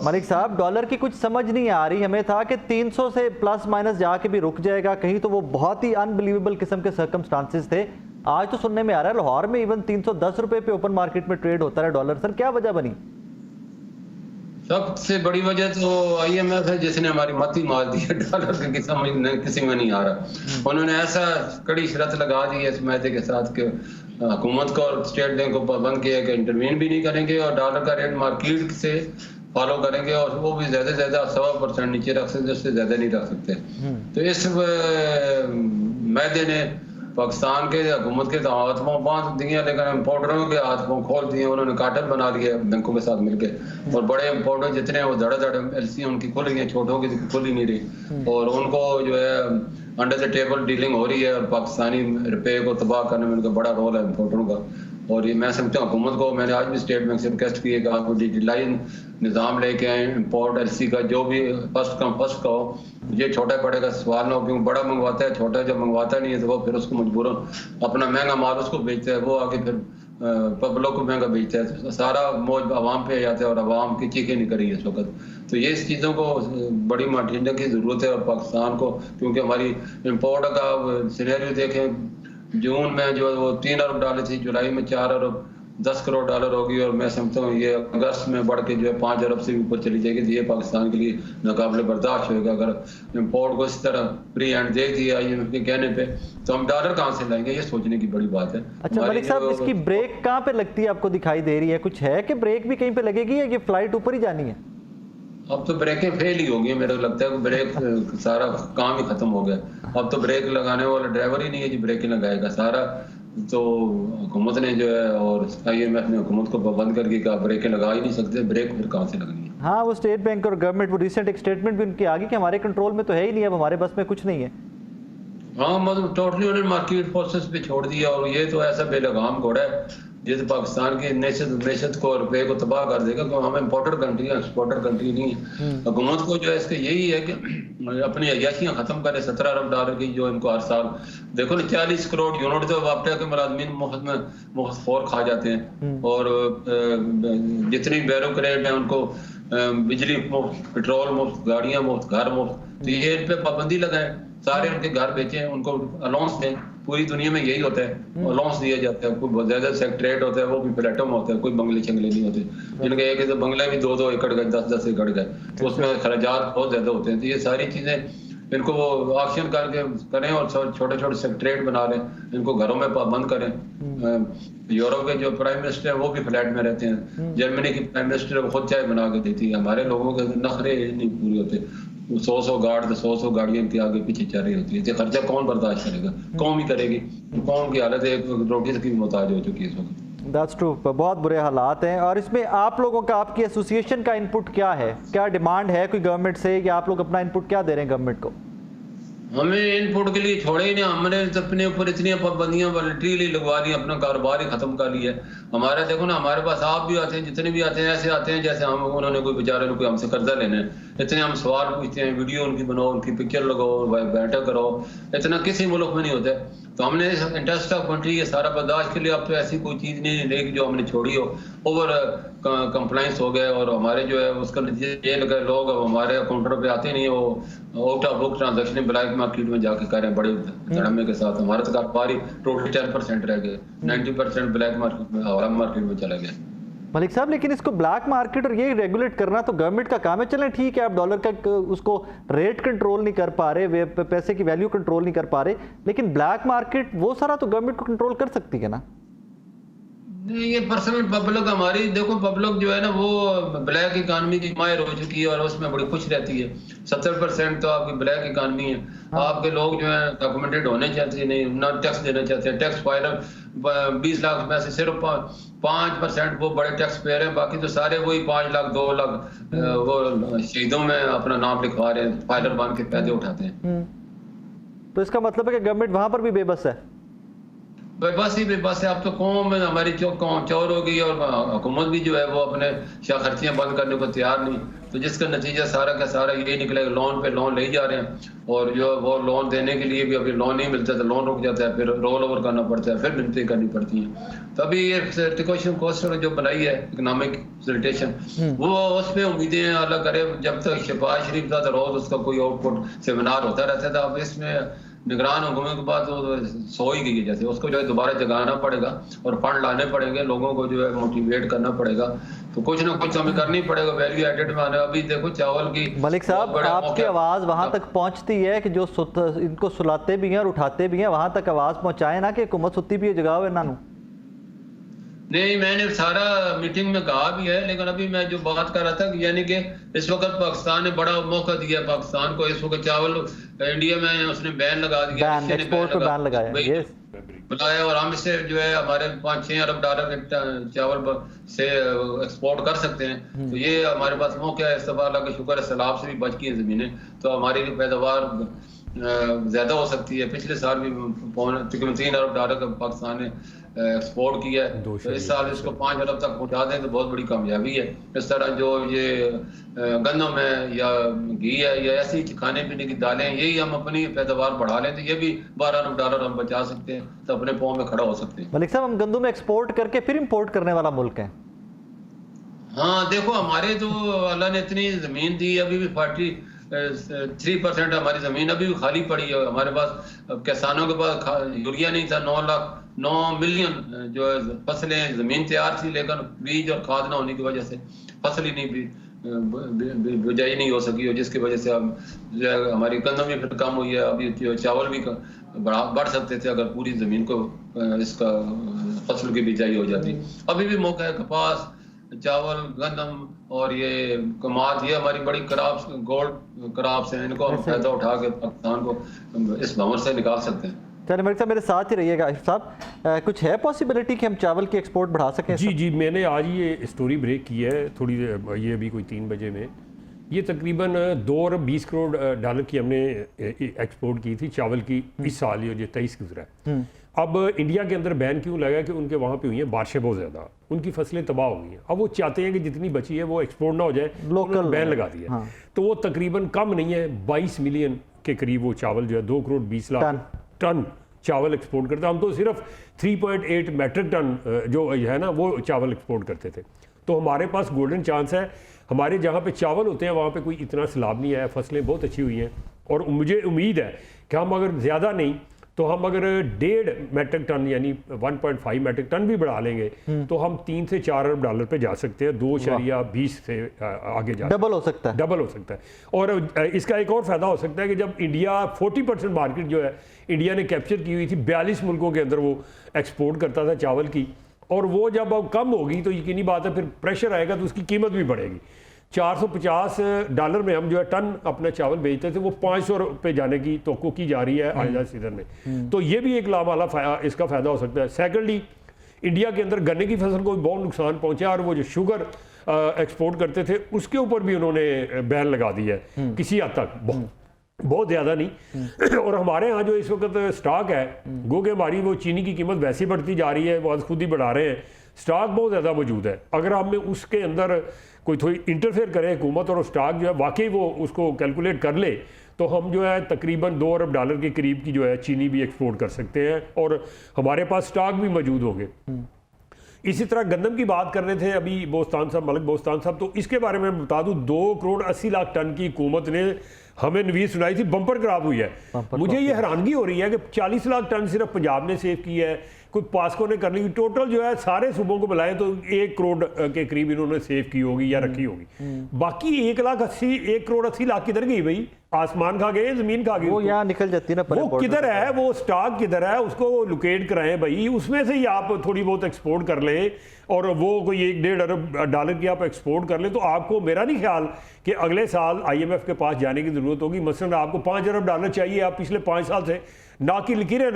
मलिक साहब डॉलर की कुछ समझ नहीं आ रही, हमें था कि 300 से प्लस माइनस जाके भी रुक जाएगा कहीं, तो वो बहुत ही अनबिलीवेबल किस्म के सर्कमस्टांसेस थे। आज तो सुनने में आ रहा है लाहौर में इवन 310 रुपए पे ओपन मार्केट में ट्रेड होता है डॉलर। सर क्या वजह बनी? सबसे बड़ी वजह तो IMF है जिसने हमारी मती मार दी है। डॉलर की समझ किसी में नहीं आ रहा। उन्होंने ऐसा कड़ी शर्त लगा दी है इस मैदे के साथ कि हुकूमत को और स्टेट बैंक को पाबंद किया कि इंटरवीन भी नहीं करेंगे और डॉलर का रेट मार्केट से फॉलो करेंगे और वो भी ज्यादा से ज्यादा 100% नीचे रख सकते, उससे ज्यादा नहीं रख सकते। तो इस मैदे ने पाकिस्तान के हुकूमत के हाथों बांध दिए, लेकिन इम्पोर्टरों के हाथों खोल दिए। उन्होंने कार्टेल बना लिए बैंकों के साथ मिलकर और बड़े इम्पोर्टर जितने वो धड़ाधड़ LC उनकी खुल गई, छोटों की खुल ही नहीं रही और उनको जो है अंडर द टेबल डीलिंग हो रही है। पाकिस्तानी रुपये को तबाह करने में उनका बड़ा रोल है इम्पोर्टरों का। और ये मैं समझता हूँ हुकूमत को, मैंने आज भी स्टेट बैंक से रिक्वेस्ट की है कि आप डिजिटलाइज निज़ाम लेके आए इम्पोर्ट LC का, जो भी फर्स्ट कम फर्स्ट का हो। ये छोटा बड़े का सवाल ना हो, क्योंकि बड़ा मंगवाता है, छोटा जब मंगवाता नहीं है तो वो फिर उसको मजबूरन अपना महंगा माल उसको बेचता है, वो आगे फिर पब्लिक को महंगा बेचता है, तो सारा मौज आवाम पे आ जाता है और आवाम की चीखें नहीं करी इस वक्त। तो ये इस चीज़ों को बड़ी मार्टिंडा की ज़रूरत है और पाकिस्तान को, क्योंकि हमारी इम्पोर्ट का सिनेरियो देखें, जून में जो वो 3 अरब डॉलर थी, जुलाई में 4 अरब 10 करोड़ डॉलर होगी, और मैं समझता हूँ ये अगस्त में बढ़ के जो है 5 अरब से भी ऊपर चली जाएगी। तो ये पाकिस्तान के लिए नाकाबिले बर्दाश्त होगा अगर इम्पोर्ट को इस तरह फ्री हैंड दे दिया IMF के कहने पे, तो हम डॉलर कहाँ से लाएंगे, ये सोचने की बड़ी बात है। अच्छा मलिक साहब, इसकी ब्रेक कहाँ पे लगती है, आपको दिखाई दे रही है कुछ है कि ब्रेक भी कहीं पे लगेगी या ये फ्लाइट ऊपर ही जानी है? अब तो ब्रेकें फेल ही होगी, मेरे को लगता है कि ब्रेक सारा काम ही खत्म हो गया। अब तो ब्रेक लगाने वाला ड्राइवर ही नहीं है जी ब्रेकें लगाएगा, सारा तो हुकूमत ने जो है और IMF ने हुकूमत को बंद करके कहा ब्रेकें लगा ही नहीं सकते, ब्रेक फिर कहाँ से लगनी है। हाँ, वो स्टेट बैंक और गवर्नमेंट, वो रिसेंट एक स्टेटमेंट भी उनकी आ गई कि हमारे कंट्रोल में तो है ही नहीं, अब हमारे बस में कुछ नहीं है। हाँ, मतलब टोटली उन्होंने मार्केट फोर्सेस पे छोड़ दिया, और ये तो ऐसा बेलगाम घोड़ा है जिस पाकिस्तान की नेशत को, रुपए को तबाह कर देगा। क्योंकि हम इम्पोर्टर कंट्री है, एक्सपोर्टर कंट्री नहीं है। हुकूमत को जो है इसका यही है कि अपनी अयाशियाँ खत्म करे। 17 अरब डॉलर की जो इनको हर साल देखो ना, 40 करोड़ यूनिट तो वापटा के मुलाजमीन मुफ्त फोर खा जाते हैं, और जितनी ब्यूरोक्रेट है उनको बिजली मुफ्त, पेट्रोल मुफ्त, गाड़ियाँ मुफ्त, घर मुफ्त। तो ये इन पे पाबंदी लगाए, सारे उनके घर बेचे, उनको अलाउंस दें। पूरी दुनिया में यही होता है, अलाउंस दिया जाता है। कोई ज्यादा सेक्रेटरेट होता है, वो भी फ्लैटों में होता है, कोई बंगले शंगले नहीं होते। जिनके एक बंगले भी 2-2 एकड़ गए, 10-10 एकड़ गए, तो उसमें खर्चात बहुत ज्यादा होते हैं। तो ये सारी चीजें इनको वो ऑक्शन करके करें और छोटे छोटे सेक्रेटरेट बना लें, इनको घरों में पाबंद करें। यूरोप के जो प्राइम मिनिस्टर है वो भी फ्लैट में रहते हैं, जर्मनी की प्राइम मिनिस्टर वो खुद चाय बना के देती है। हमारे लोगों के नखरे नहीं पूरे होते, 100 गार्ड, 100 गाड़ियां इनके आगे पीछे चल रही होती है। ये खर्चा कौन बर्दाश्त करेगा? कौम ही करेगी। कौम की हालत एक रोटी की मोहताज हो चुकी है इस वक्त। दैट्स ट्रू, बहुत बुरे हालात हैं। और इसमें आप लोगों का, आपकी एसोसिएशन का इनपुट क्या है? क्या डिमांड है कोई गवर्नमेंट से, या आप लोग अपना इनपुट क्या दे रहे हैं गवर्नमेंट को? हमें इनपुट के लिए छोड़े ही नहीं, हमने अपने ऊपर इतनी पाबंदियां वॉलंटरीली लगवा दी, अपना कारोबार ही खत्म कर लिया। हमारा देखो ना, हमारे पास आप भी आते हैं, जितने भी आते हैं ऐसे आते हैं जैसे हम उन्होंने कोई बेचारे कोई हमसे कर्जा लेना है। इतने हम सवाल पूछते हैं, वीडियो उनकी बनाओ, उनकी पिक्चर लगाओ, बैठक करो, इतना किसी मुल्क में नहीं होता है। तो हमने इंटरेस्ट ऑफ कंट्री ये सारा बर्दाश्त के लिए अब तो ऐसी कोई चीज़ नहीं रहेगी जो हमने छोड़ी हो। ओवर कंप्लाइंस हो गए, और हमारे जो है उसका नतीजा ये लगा, लोग अब हमारे अकाउंटर पे आते नहीं है, वो out of book transaction black market में जाके करें बड़े धड़ामे के साथ। हमारा तो कारोबार ही टोटल 10% रह गए, 90% ब्लैक मार्केट में, हराम मार्केट में चला गया। मलिक साहब, लेकिन इसको ब्लैक मार्केट और ये रेगुलेट करना तो गवर्नमेंट का काम है। चलें ठीक है, आप डॉलर का उसको रेट कंट्रोल नहीं कर पा रहे, पैसे की वैल्यू कंट्रोल नहीं कर पा रहे, लेकिन ब्लैक मार्केट वो सारा तो गवर्नमेंट को कंट्रोल कर सकती है ना? नहीं, ये पर्सनल पब्लिक हमारी, देखो पब्लिक जो है ना वो ब्लैक इकानमी की माहिर हो चुकी है और उसमें बड़ी खुश रहती है। 70% तो आपकी ब्लैक इकानमी है। हाँ। आपके लोग जो है डॉक्यूमेंटेड होने चाहते नहीं, ना टैक्स देना चाहते हैं। टैक्स फाइलर 20 लाख में से सिर्फ 5% वो बड़े टैक्स पेयर हैं, बाकी तो सारे वही 5 लाख 2 लाख वो शहीदों में अपना नाम लिखवा रहे हैं, फाइलर बन के पैसे उठाते हैं। तो इसका मतलब है कि गवर्नमेंट वहां पर भी बेबस है। बस ही बेबस है। अब तो कौम हमारी चौर हो गई, और हुकूमत भी जो है वो अपने खर्चियाँ बंद करने को तैयार नहीं। तो जिसका नतीजा सारा का सारा यही निकलेगा, लोन पे लोन ले जा रहे हैं, और जो वो लोन देने के लिए भी अभी लोन नहीं मिलता तो लोन रुक जाता है, फिर रोल ओवर करना पड़ता है, फिर मिन्नतें करनी पड़ती हैं। तो अभी ये सर्टिफिकेशन कोस्ट जो बनाई है इकोनॉमिक फैसिलिटेशन, वो उस पर उम्मीदें अलग करे। जब तक शहबाज शरीफ था तो रोज उसका कोई आउटपुट सेमिनार होता रहता था। अब इसमें निगरान हुकूमत के बाद वो सो ही गई, जैसे उसको जो है दोबारा जगाना पड़ेगा और फंड लाने पड़ेंगे, लोगों को जो है मोटिवेट करना पड़ेगा। तो कुछ ना कुछ हमें करनी पड़ेगा वैल्यू एडेड में आने। अभी देखो चावल की, मलिक साहब आपकी आवाज वहां तक पहुंचती है कि जो इनको सुलाते भी हैं और उठाते भी हैं, वहां तक आवाज पहुंचाए ना कि हुकूमत सुती भी है, जगाओ इन्होंने। नहीं, मैंने सारा मीटिंग में कहा भी है, लेकिन अभी मैं जो बात कर रहा था कि यानी कि इस वक्त पाकिस्तान ने बड़ा मौका दिया पाकिस्तान को। इस वक्त चावल इंडिया में उसने बैन लगा दिया, एक्सपोर्ट पे बैन लगाया, यस बुलाया, और हम इससे जो है हमारे 5-6 अरब डॉलर के चावल से एक्सपोर्ट कर सकते हैं। तो ये हमारे पास मौका है। इस दफा अल्लाह का शुक्र है सैलाब से भी बच गई है जमीनें, तो हमारी पैदावार ज्यादा हो सकती है। पिछले साल भी तकरीबन 3 अरब डॉलर का पाकिस्तान ने एक्सपोर्ट किया है, तो इस साल इसको 5 अरब तक पहुंचा दें तो बहुत बड़ी कामयाबी है। इस तरह जो ये गंदम है या घी है या ऐसी खाने पीने की दालें, यही हम अपनी पैदावार बढ़ा लें तो ये भी 12 अरब डॉलर हम बचा सकते हैं, तो अपने पाँव में खड़ा हो सकते हैं। मलिक साहब, हम गंदम एक्सपोर्ट करके फिर इंपोर्ट करने वाला मुल्क है। हाँ देखो, हमारे तो अल्लाह ने इतनी जमीन दी, अभी भी 43% हमारी जमीन अभी भी खाली पड़ी है। हमारे पास किसानों के पास यूरिया नहीं था, 9 मिलियन जो फसलें जमीन तैयार थी, लेकिन बीज और खाद ना होने की वजह से फसल ही नहीं बिजाई नहीं हो सकी, और जिसकी वजह से अब जो है हमारी गंदम भी फिर कम हुई है। अभी चावल भी बढ़ सकते थे अगर पूरी जमीन को इसका फसल की बिजाई हो जाती। अभी भी मौका है, कपास, चावल, गंदम और ये कमाद, ये हमारी बड़ी क्रॉप्स, गोल्ड क्रॉप्स हैं, इनको हम फायदा उठा के पाकिस्तान को इस भंवर से निकाल सकते हैं। चलिए मलिक साहब, मेरे साथ ही रहिएगा। आसिफ साहब, कुछ है पॉसिबिलिटी कि हम चावल की एक्सपोर्ट बढ़ा सकें? जी, मैंने आज ये स्टोरी ब्रेक की है थोड़ी, ये अभी कोई 3 बजे में। ये तकरीबन 2 अरब 20 करोड़ डॉलर की हमने एक्सपोर्ट की थी चावल की इस साल, ये 23 गुजरा है। अब इंडिया के अंदर बैन क्यों लगा कि उनके वहाँ पे हुई हैं बारिशें बहुत ज़्यादा, उनकी फसलें तबाह हो गई हैं। अब वो चाहते हैं कि जितनी बची है वो एक्सपोर्ट ना हो जाए, लोकल बैन लगा दिया। हाँ। तो वो तकरीबन कम नहीं है, 22 मिलियन के करीब वो चावल जो है 2 करोड़ 20 लाख टन चावल एक्सपोर्ट करते हैं। हम तो सिर्फ 3.8 मैट्रिक टन जो है ना वो चावल एक्सपोर्ट करते थे। तो हमारे पास गोल्डन चांस है। हमारे जहाँ पे चावल होते हैं वहाँ पे कोई इतना सैलाब नहीं आया, फसलें बहुत अच्छी हुई हैं, और मुझे उम्मीद है कि हम अगर ज़्यादा नहीं तो हम अगर 1.5 मैट्रिक टन यानी 1.5 मैट्रिक टन भी बढ़ा लेंगे तो हम 3 से 4 अरब डॉलर पे जा सकते हैं, 2.20 से आगे जा डबल हो सकता है। डबल हो सकता है। और इसका एक और फायदा हो सकता है कि जब इंडिया 40% मार्केट जो है इंडिया ने कैप्चर की हुई थी, 42 मुल्कों के अंदर वो एक्सपोर्ट करता था चावल की, और वो जब अब कम होगी तो यकीनी बात है फिर प्रेशर आएगा तो उसकी कीमत भी बढ़ेगी। 450 डॉलर में हम जो है टन अपना चावल बेचते थे, वो 500 रुपये जाने की तवक्को की जा रही है आइंदा सीजन में। तो ये भी एक लाभ वाला इसका फायदा हो सकता है। सेकेंडली, इंडिया के अंदर गन्ने की फसल को भी बहुत नुकसान पहुंचा, और वो जो शुगर एक्सपोर्ट करते थे उसके ऊपर भी उन्होंने बैन लगा दिया है किसी हद तक, बहुत ज़्यादा नहीं। और हमारे यहाँ जो इस वक्त स्टॉक है, गो के हमारी वो चीनी की कीमत वैसे ही बढ़ती जा रही है, वो आज खुद ही बढ़ा रहे हैं, स्टॉक बहुत ज़्यादा मौजूद है। अगर हमें उसके अंदर कोई थोड़ी इंटरफेयर करे हुकूमत और स्टॉक जो है वाकई वो उसको कैलकुलेट कर ले, तो हम जो है तकरीबन 2 अरब डॉलर के करीब की जो है चीनी भी एक्सपोर्ट कर सकते हैं, और हमारे पास स्टॉक भी मौजूद होंगे। इसी तरह गंदम की बात कर रहे थे अभी बोस्तान साहब, मलिक बोस्तान साहब, तो इसके बारे में बता दूं 2 करोड़ 80 लाख टन की हुकूमत ने हमें नवीस सुनाई थी, बम्पर क्रॉप हुई है। मुझे ये हैरानगी हो रही है कि 40 लाख टन सिर्फ पंजाब ने सेव की है, कोई पास्को ने कर ली, टोटल जो है सारे सूबों को बुलाएं तो 1 करोड़ के करीब इन्होंने सेव की होगी या रखी होगी। बाकी 1 करोड़ 80 लाख किधर गई भाई? आसमान खा गए, जमीन खा गई, वो यहाँ निकल जाती है ना। वो किधर है, वो स्टॉक किधर है, उसको लोकेट कराएं भाई, उसमें से ही आप थोड़ी बहुत एक्सपोर्ट कर लें, और वो कोई 1-1.5 अरब डॉलर की आप एक्सपोर्ट कर लें, तो आपको मेरा नहीं ख्याल कि अगले साल IMF के पास जाने की जरूरत होगी। मसलन आपको 5 अरब डॉलर चाहिए, आप पिछले 5 साल से ना की लकीरें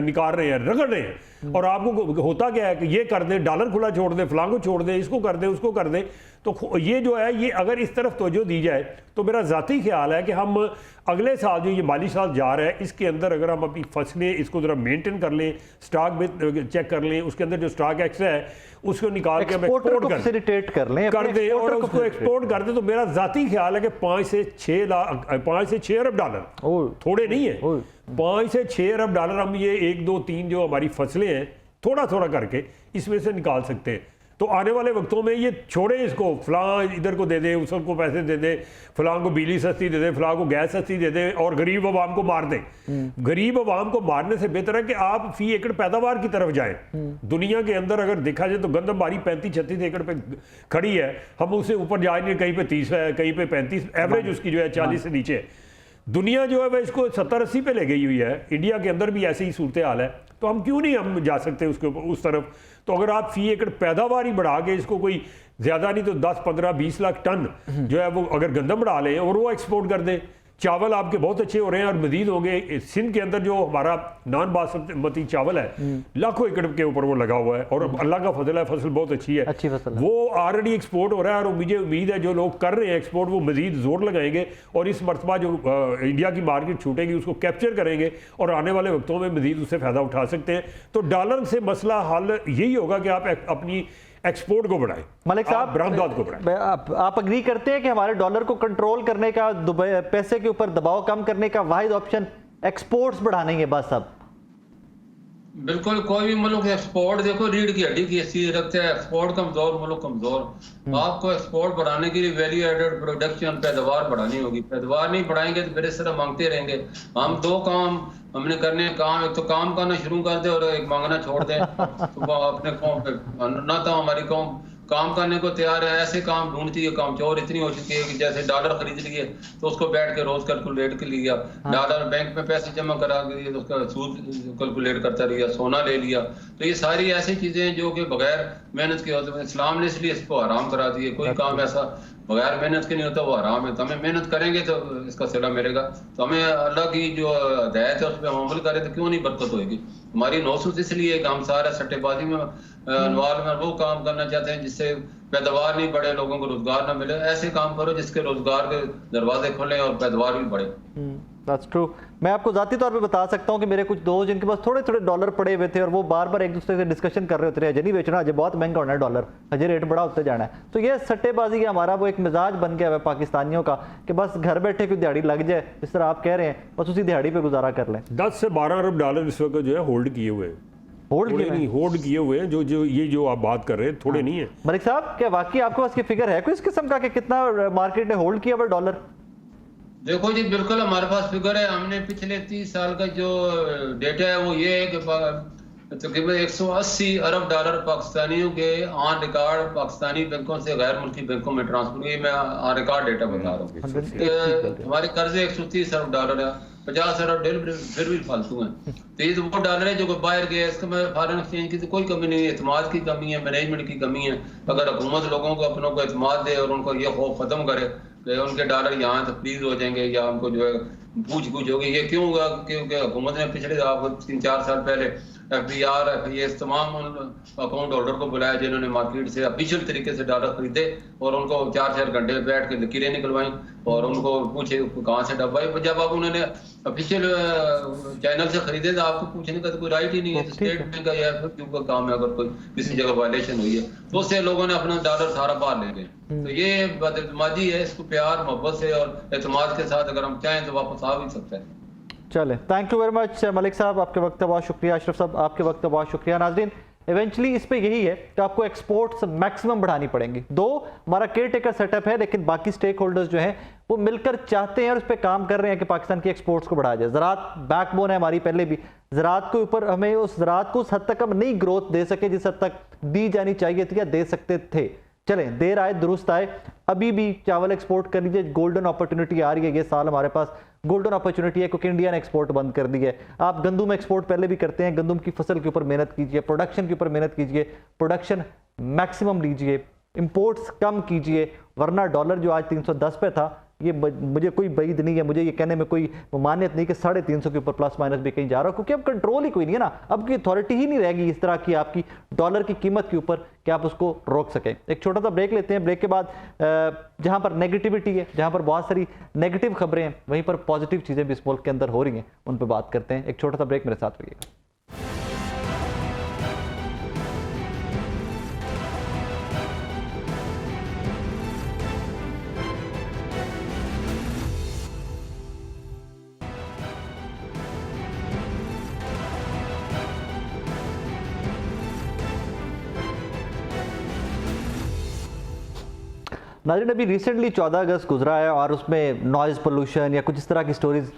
निकाल रहे हैं, रगड़ रहे हैं, और आपको होता क्या है कि ये कर दें, डॉलर खुला छोड़ दें, फलां को छोड़ दें, इसको कर दें, उसको कर दें। तो ये जो है, ये अगर इस तरफ तवज्जो दी जाए तो मेरा ज़ाती ख्याल है कि हम अगले साल जो ये माली साल जा रहा है इसके अंदर अगर हम अपनी फसलें इसको ज़रा मेंटेन कर लें, स्टॉक में चेक कर लें, उसके अंदर जो स्टॉक एक्स्ट्रा है उसको निकाल के हम एक्सपोर्ट कर दें और उसको एक्सपोर्ट कर दें, तो मेरा ज़ाती ख्याल है कि 5 से 6 अरब डॉलर थोड़े नहीं है, 5 से 6 अरब डॉलर हम ये 1, 2, 3 जो हमारी फसलें हैं थोड़ा थोड़ा करके इसमें से निकाल सकते हैं। तो आने वाले वक्तों में ये छोड़े, इसको फलां इधर को दे दें, उसको पैसे दे दें, फलां को बिजली सस्ती दे दें, फलां को गैस सस्ती दे दें, और गरीब अवाम को मार दें। गरीब अवाम को मारने से बेहतर है कि आप फी एकड़ पैदावार की तरफ जाएं। दुनिया के अंदर अगर देखा जाए तो गंदम हमारी 35-36 एकड़ पे खड़ी है, हम उससे ऊपर जा नहीं, कहीं पे 30 है, कहीं पे 35, एवरेज उसकी जो है 40 से नीचे है। दुनिया जो है वह इसको 70-80 पे ले गई हुई है। इंडिया के अंदर भी ऐसी ही सूरत हाल है, तो हम क्यों नहीं हम जा सकते उसके उस तरफ? तो अगर आप फी एकड़ पैदावार ही बढ़ा के इसको कोई ज़्यादा नहीं तो 10, 15, 20 लाख टन जो है वो अगर गंदम बढ़ा लें और वो एक्सपोर्ट कर दें, चावल आपके बहुत अच्छे हो रहे हैं और मजीद होंगे। सिंध के अंदर जो हमारा नॉन बासमती चावल है लाखों एकड़ के ऊपर वो लगा हुआ है और अल्लाह का फजल है, फसल बहुत अच्छी है, अच्छी फसल है। वो ऑलरेडी एक्सपोर्ट हो रहा है और मुझे उम्मीद है जो लोग कर रहे हैं एक्सपोर्ट वो मजीद जोर लगाएंगे और इस मरतबा जो इंडिया की मार्केट छूटेगी उसको कैप्चर करेंगे और आने वाले वक्तों में मजीद उससे फ़ायदा उठा सकते हैं। तो डॉलर से मसला हल यही होगा कि आप अपनी एक्सपोर्ट को बढ़ाएं, मलिक साहब बरामदात को बढ़ाएं। आप अग्री करते हैं कि हमारे डॉलर को कंट्रोल करने का, पैसे के ऊपर दबाव कम करने का वाहिद ऑप्शन एक्सपोर्ट्स बढ़ाने के बस? अब बिल्कुल, कोई भी मुल्क एक्सपोर्ट देखो रीढ़ की हड्डी की हैसियत रखता है। एक्सपोर्ट कमजोर मुल्क कमजोर। आपको एक्सपोर्ट बढ़ाने के लिए वैल्यू एडेड प्रोडक्शन, पैदावार बढ़ानी होगी। पैदावार नहीं बढ़ाएंगे तो मेरे तरह मांगते रहेंगे। हम दो काम हमने करने काम, एक तो काम करना शुरू कर दे और एक मांगना छोड़ दे तो अपने कौम पे ना तो हमारी कौम काम करने को तैयार है। ऐसे काम ढूंढती है, काम चोर इतनी हो चुकी है कि जैसे डॉलर खरीद लिए तो उसको बैठ के रोज कैलकुलेट कर लिया, डॉलर बैंक में पैसे जमा करा के तो उसका सूद कैलकुलेट करता रहा, सोना ले लिया। तो ये सारी ऐसी चीजें हैं जो कि बगैर मेहनत के होते हैं। इस्लाम ने इसलिए इसको हराम करा दिए। कोई काम ऐसा बगैर मेहनत के नहीं होता, वो हराम है। तो हमें मेहनत करेंगे तो इसका सिला मिलेगा। तो हमें अल्लाह की जो हिदायत है उस पर हम अमल करें तो क्यों नहीं बरकत होगी। हमारी नौसूस इसलिए कि हम सारा सट्टेबाजी में इन्वॉल्व में वो काम करना चाहते हैं जिससे पैदावार नहीं बढ़े, लोगों को रोजगार ना मिले। ऐसे काम करो जिसके रोजगार के दरवाजे खुले और पैदावार भी बढ़े। That's true. मैं आपको ज़ाती तौर पे बता सकता हूँ कि मेरे कुछ दोस्त जिनके पास थोड़े थोड़े डॉलर पड़े हुए थे और वो बार बार एक दूसरे से डिस्कशन कर रहे होते हैं, अजय नहीं बेचना, अजय बहुत महंगा होना है डॉलर, अजय रेट बड़ा होते जाना है। तो ये सट्टेबाजी का हमारा वो एक मिजाज बन गया है पाकिस्तानियों का कि बस घर बैठे कोई दिहाड़ी लग जाए, जिस तरह आप कह रहे हैं, बस उसी दिहाड़ी पे गुजारा कर लें। 10 से 12 अरब डॉलर इस वक्त जो है होल्ड किए हुए हैं। होल्ड किए हुए हैं जो आप बात कर रहे हैं, थोड़े नहीं है। मलिक साहब, क्या वाकई आपके पास की फिगर है कोई इस किस्म का कि कितना मार्केट ने होल्ड किया हुआ डॉलर? देखो जी, बिल्कुल हमारे पास फिगर है। हमने पिछले 30 साल का जो डेटा है वो ये है कि तकरीबन 180 अरब डॉलर पाकिस्तानियों के ऑन रिकॉर्ड पाकिस्तानी बैंकों से गैर मुल्की बैंकों में ट्रांसफर हुई। मैं ऑन रिकॉर्ड डेटा बता रहा हूँ। हमारे कर्जे 130 अरब डॉलर है, 50 अरब फिर भी फालतू हैं। तो ये तो वो डॉलर है जो बाहर गए। इसका मैं फॉरेन एक्सचेंज की तो कोई कमी नहीं है, एतमाद की कमी है, मैनेजमेंट की कमी है। अगर हुकूमत लोगों को अपनों को एतमाद दे और उनको ये खौफ खत्म करे कि उनके डॉलर यहाँ तो फ्रीज हो जाएंगे या उनको जो है पूछ होगी, ये क्यों होगा? क्योंकि हुकूमत ने पिछले 3-4 साल पहले FDR FIS तमाम अकाउंट होल्डर को बुलाया जिन्होंने मार्केट से ऑफिशियल तरीके से डॉलर खरीदे और उनको 4-4 घंटे बैठ के लकीरें निकलवाई और उनको पूछे कहाँ से डब्बाई। जब आप उन्होंने ऑफिशियल चैनल से खरीदे तो आपको पूछने का तो कोई राइट ही नहीं है। स्टेट बैंक का या FFQ का काम है, अगर कोई किसी जगह वायलेशन हुई है तो उससे लोगों ने अपना डॉलर सारा बाहर ले गए। तो ये बदमाजी है, इसको प्यार मोहब्बत से और एतमाद के साथ अगर हम चाहें तो वापस आ भी सकते हैं। चले, thank you very much Malik साहब, आपके वक्त का बहुत शुक्रिया। अशरफ साहब, आपके वक्त का बहुत शुक्रिया। नाज़रीन, इवेंचुअली इस पे यही है कि आपको एक्सपोर्ट्स मैक्सिमम बढ़ानी पड़ेंगी। दो हमारा केयर टेकर सेटअप है, लेकिन बाकी स्टेक होल्डर्स जो हैं वो मिलकर चाहते हैं और उस पर काम कर रहे हैं कि पाकिस्तान की एक्सपोर्ट्स को बढ़ाया जाए। ज़राअत बैकबोन है हमारी, पहले भी ज़राअत के ऊपर हमें उस ज़राअत को उस हद तक हम नहीं ग्रोथ दे सके जिस हद तक दी जानी चाहिए थी या दे सकते थे। चलें, देर आए दुरुस्त आए। अभी भी चावल एक्सपोर्ट कर लीजिए, गोल्डन अपॉर्चुनिटी आ रही है। ये साल हमारे पास गोल्डन अपॉर्चुनिटी है क्योंकि इंडिया ने एक्सपोर्ट बंद कर दी है। आप गंदम एक्सपोर्ट पहले भी करते हैं, गंदम की फसल के ऊपर मेहनत कीजिए, प्रोडक्शन के ऊपर मेहनत कीजिए, प्रोडक्शन मैक्सिमम लीजिए, इंपोर्ट्स कम कीजिए, वरना डॉलर जो आज 310 पे था, ये मुझे कोई बैद नहीं है, मुझे ये कहने में कोई मान्यत नहीं कि 350 के ऊपर प्लस माइनस भी कहीं जा रहा हो, क्योंकि अब कंट्रोल ही कोई नहीं है ना। अब की अथॉरिटी ही नहीं रहेगी इस तरह की आपकी डॉलर की कीमत के ऊपर कि आप उसको रोक सकें। एक छोटा सा ब्रेक लेते हैं। ब्रेक के बाद जहां पर नेगेटिविटी है, जहां पर बहुत सारी नेगेटिव खबरें हैं, वहीं पर पॉजिटिव चीज़ें भी इस मुल्क के अंदर हो रही हैं, उन पर बात करते हैं। एक छोटा सा ब्रेक, मेरे साथ रहिएगा। नाज़रीन, अभी रिसेंटली 14 अगस्त गुजरा है और उसमें नॉइज़ पोल्यूशन या कुछ इस तरह की स्टोरीज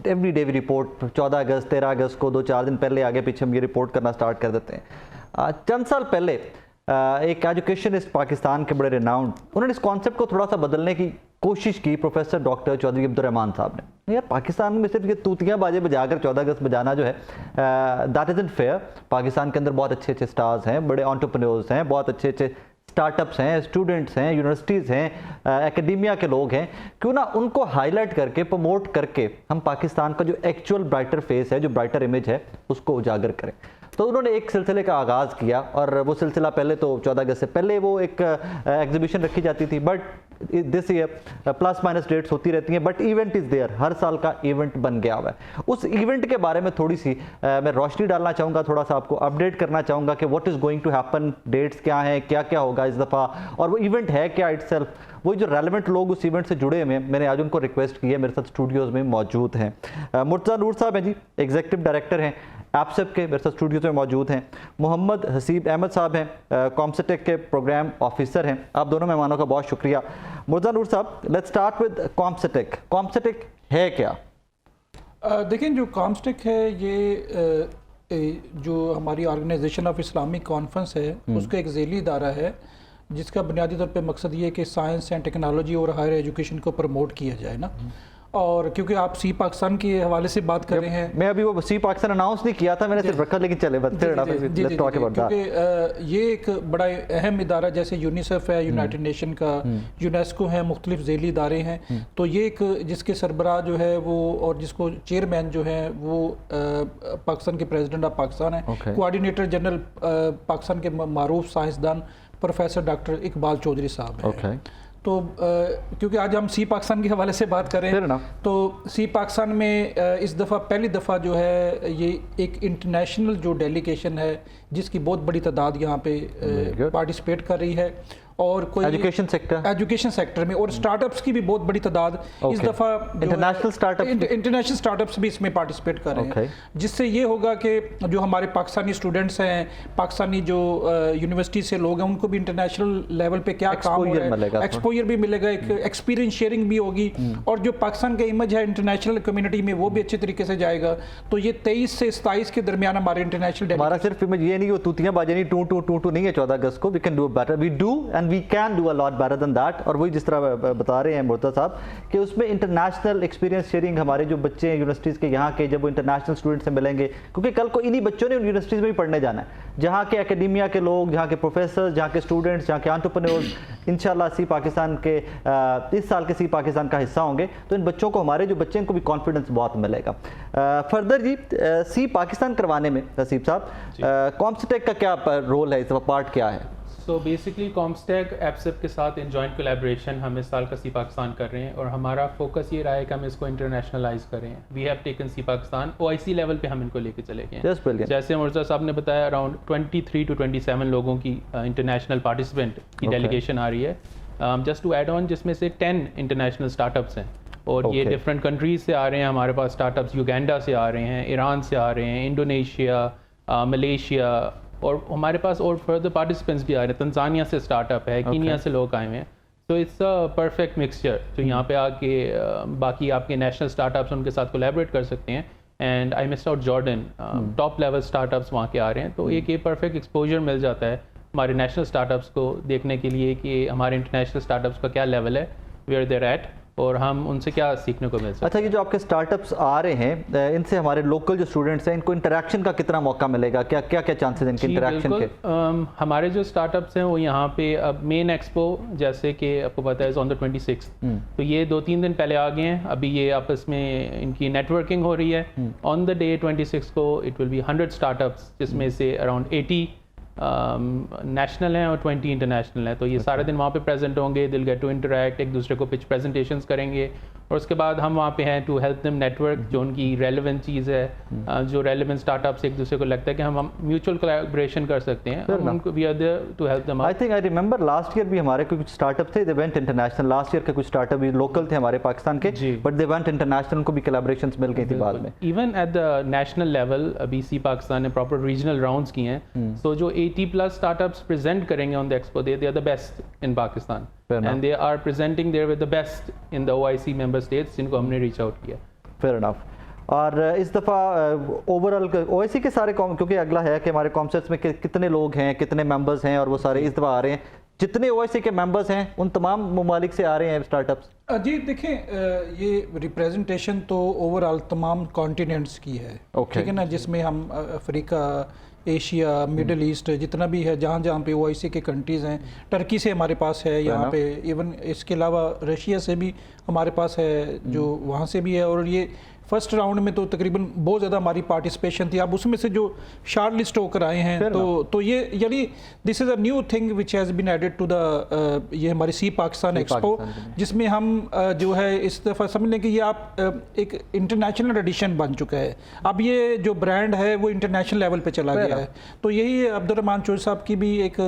एवरी डे रिपोर्ट 14 अगस्त 13 अगस्त को 2-4 दिन पहले आगे पीछे हम ये रिपोर्ट करना स्टार्ट कर देते हैं। चंद साल पहले एक एजुकेशनिस्ट पाकिस्तान के बड़े रिनाउंड, उन्होंने इस कॉन्सेप्ट को थोड़ा सा बदलने की कोशिश की, प्रोफेसर डॉक्टर चौधरी अब्दुर्रहमान साहब ने। यार, पाकिस्तान में सिर्फ ये तूतियाँ बाजे बजाकर 14 अगस्त बजाना जो है दैट इज़न्ट फेयर। पाकिस्तान के अंदर बहुत अच्छे अच्छे स्टार्स हैं, बड़े एंटरप्रेन्योर्स हैं, बहुत अच्छे अच्छे स्टार्टअप्स हैं, स्टूडेंट्स हैं, यूनिवर्सिटीज़ हैं, एकेडमिया के लोग हैं, क्यों ना उनको हाईलाइट करके, प्रमोट करके हम पाकिस्तान का जो एक्चुअल ब्राइटर फेस है, जो ब्राइटर इमेज है, उसको उजागर करें। तो उन्होंने एक सिलसिले का आगाज़ किया और वो सिलसिला पहले तो 14 अगस्त से पहले वो एक एग्जीबिशन रखी जाती थी, but this year plus minus dates होती रहती हैं, बट इवेंट इज़ देयर, हर साल का इवेंट बन गया हुआ है। उस इवेंट के बारे में थोड़ी सी मैं रोशनी डालना चाहूँगा, थोड़ा सा आपको अपडेट करना चाहूँगा कि what is going to happen, dates क्या हैं, क्या क्या होगा इस दफ़ा, और वो इवेंट है क्या इटसेल्फ। वो जो रेलेवेंट लोग उस इवेंट से जुड़े हुए हैं, मैंने आज उनको रिक्वेस्ट की है, मेरे साथ स्टूडियोज़ में मौजूद हैं। मुर्तज़ा नूर साहब हैं जी, एग्जीक्यूटिव डायरेक्टर हैं एपसेप के, मेरे साथ स्टूडियोज में मौजूद हैं। मोहम्मद हसीब अहमद साहब हैं, कॉम्सटेक के प्रोग्राम ऑफिसर हैं। आप दोनों मेहमानों का बहुत शुक्रिया। मुर्तज़ा नूर साहब, लेट्स स्टार्ट विद कॉम्सटेक। कॉम्सटेक है क्या? देखें, जो कॉम्सटेक है ये जो हमारी ऑर्गेनाइजेशन ऑफ इस्लामिक कॉन्फ्रेंस है उसका एक ज़ेली इदारा है, जिसका बुनियादी तौर पे मकसद ये है कि साइंस एंड टेक्नोलॉजी और हायर एजुकेशन को प्रमोट किया जाए ना। और क्योंकि आप सी पाकिस्तान के हवाले से बात कर रहे हैं, मैं अभी वो सी पाकिस्तान अनाउंस नहीं किया था, मैंने सिर्फ रखा, लेकिन चले क्योंकि ये एक बड़ा अहम इदारा, जैसे यूनिसेफ है, यूनाइटेड नेशन का, यूनेस्को है, मुख्तलिफ झेली इदारे हैं, तो ये एक जिसके सरबराह जो है वो, और जिसको चेयरमैन जो है वो पाकिस्तान के प्रेसिडेंट ऑफ पाकिस्तान है, कोऑर्डिनेटर जनरल पाकिस्तान के मारूफ साइंसदान प्रोफेसर डॉक्टर इकबाल चौधरी साहब हैं। तो क्योंकि आज हम सी पाकिस्तान के हवाले से बात कर रहे हैं, तो सी पाकिस्तान में इस दफ़ा पहली दफ़ा जो है ये एक इंटरनेशनल जो डेलीगेशन है, जिसकी बहुत बड़ी तादाद यहाँ पे पार्टिसिपेट कर रही है, और कोई एजुकेशन सेक्टर में, और स्टार्टअप्स की भी बहुत बड़ी तादाद इस दफ़ा इंटरनेशनल स्टार्टअप्स भी इसमें पार्टिसिपेट कर रहे हैं, जिससे ये होगा कि जो हमारे पाकिस्तानी स्टूडेंट्स हैं, पाकिस्तानी जो यूनिवर्सिटी से लोग हैं, उनको भी इंटरनेशनल लेवल पे क्या काम हो रहा है, एक्सपोजर भी मिलेगा, एक एक्सपीरियंस शेयरिंग भी होगी, और जो पाकिस्तान का इमेज है इंटरनेशनल कम्युनिटी में वो भी अच्छे तरीके से जाएगा। तो ये 23 से 27 के दरमियान हमारे इंटरनेशनल, हमारा सिर्फ इमेज ये नहीं, वो तूतियां बाजे नहीं, टू नहीं है 14 अगस्त को, we can do better, we do and we can do a lot better than that. और वही जिस तरह बता रहे हैं मुर्तज़ा साहब कि उसमें इंटरनेशनल एक्सपीरियंस शेयरिंग, हमारे जो बच्चे हैं यूनिवर्सिटीज़ के यहाँ के, जब वो इंटरनेशनल स्टूडेंट से मिलेंगे, क्योंकि कल को इन्हीं बच्चों ने यूनिवर्सिटीज़ में भी पढ़ने जाना है, जहाँ के एकेडमिया के लोग, जहाँ के प्रोफेसर, जहाँ के स्टूडेंट्स, जहाँ के एंटरप्रेन्योर्स इंशाल्लाह सी पाकिस्तान के इस साल के सी पाकिस्तान का हिस्सा होंगे, तो इन बच्चों को, हमारे जो बच्चे, इनको भी कॉन्फिडेंस बहुत मिलेगा। फर्दर जी, सी पाकिस्तान करवाने में हसीब साहब, कॉम्सटेक का क्या रोल है, इसका पार्ट क्या है? सो बेसिकली कॉम्सटेक एपसेप के साथ इन जॉइंट कोलैबोरेशन हम इस साल का सी पाकिस्तान कर रहे हैं, और हमारा फोकस ये रहा है कि हम इसको इंटरनेशनलाइज करें। We have taken see Pakistan OIC level पे हम इनको लेके चले गए। जैसे मुर्तज़ा साहब ने बताया, अराउंड 23 to 27 लोगों की इंटरनेशनल पार्टिसिपेंट की डेलीगेशन आ रही है। जस्ट टू ऐड ऑन, जिसमें से 10 इंटरनेशनल स्टार्टअप्स हैं, और ये डिफरेंट कंट्रीज से आ रहे हैं। हमारे पास स्टार्टअप्स युगांडा से आ रहे हैं, ईरान से आ रहे हैं, इंडोनेशिया, मलेशिया, और हमारे पास और फर्दर पार्टिसिपेंट्स भी आ रहे हैं। तंजानिया से स्टार्टअप है, कीनिया से लोग आए हुए हैं। तो इट्स अ परफेक्ट मिक्सचर, तो यहाँ पे आके बाकी आपके नेशनल स्टार्टअप्स उनके साथ कोलैबोरेट कर सकते हैं। And I missed out Jordan, top level startups वहाँ के आ रहे हैं, तो एक ये परफेक्ट एक्सपोजर मिल जाता है हमारे नेशनल स्टार्टअप्स को देखने के लिए कि हमारे इंटरनेशनल स्टार्टअप्स का क्या लेवल है, वेयर देयर एट, और हम उनसे क्या सीखने को मिल सकता है। अच्छा, ये जो आपके स्टार्टअप्स आ रहे हैं, इनसे हमारे लोकल जो स्टूडेंट्स हैं, इनको इंटरेक्शन का कितना मौका मिलेगा, क्या क्या क्या चांसेस हैं इनके इंटरेक्शन के? हमारे जो स्टार्टअप्स हैं वो यहाँ पे अब मेन एक्सपो, जैसे कि आपको पता है, ऑन द 26, तो ये 2-3 दिन पहले आ गए हैं। अभी ये आपस में इनकी नेटवर्किंग हो रही है। ऑन द डे 26 को इट विल बी 100 स्टार्टअप्स, जिसमें से अराउंड 80 नेशनल हैं और 20 इंटरनेशनल हैं। तो ये सारे दिन वहाँ पे प्रेजेंट होंगे, दिल गेट टू इंटरेक्ट, एक दूसरे को पिच प्रेजेंटेशंस करेंगे, और उसके बाद हम वहाँ पे हैं टू हेल्प देम नेटवर्क, जो उनकी रेलेवेंट चीज़ है, जो रेलेवेंट स्टार्टअप्स एक दूसरे को लगता है कि हम म्यूचुअल कोलैबोरेशन कर सकते हैं, उनको we are there to help them. I think I remember last year भी हमारे कुछ स्टार्टअप थे, they went international. Last year के कुछ स्टार्टअप भी लोकल थे हमारे पाकिस्तान के, बट दे वेंट इंटरनेशनल, उनको भी कोलैबोरेशंस मिल गई थी बाद में। Even at the national level अभी सी पाकिस्तान ने प्रॉपर रीजनल राउंड्स किए हैं। सो जो 80+ स्टार्टअप्स प्रेजेंट करेंगे on the expo, they are the best in Pakistan, and they are presenting there with the best in the OIC member states जिनको हमने reach out किया। Fair enough। और इस दफ़ा ओवरऑल OIC के सारे क्योंकि अगला है कि हमारे कॉन्सर्ट्स में कितने लोग हैं, कितने मेंबर्स हैं, और वो सारे इस दफ़ा आ रहे हैं, जितने OIC के मेंबर्स हैं उन तमाम ममालिक से आ रहे हैं स्टार्टअप्स। जी देखें, ये रिप्रेजेंटेशन तो ओवरऑल तमाम कॉन्टिनेंट्स की है, ठीक है ना, जिसमें हम अफ्रीका, एशिया, मिडल ईस्ट, जितना भी है, जहाँ जहाँ पे OIC के कंट्रीज़ हैं, टर्की से हमारे पास है यहाँ पे, इवन इसके अलावा रशिया से भी हमारे पास है, जो वहाँ से भी है। और ये फर्स्ट राउंड में तो तकरीबन बहुत ज़्यादा हमारी पार्टिसिपेशन थी। अब उसमें से जो शॉर्ट लिस्ट होकर आए हैं तो ये यानी this is a new thing which has been added to the ये हमारी सी पाकिस्तान एक्सपो, जिसमें हम जो है इस दफ़ा समझ लें कि ये आप एक इंटरनेशनल एडिशन बन चुका है। अब ये जो ब्रांड है वो इंटरनेशनल लेवल पे चला गया है। तो यही अब्दुर्रहमान चौधरी साहब की भी एक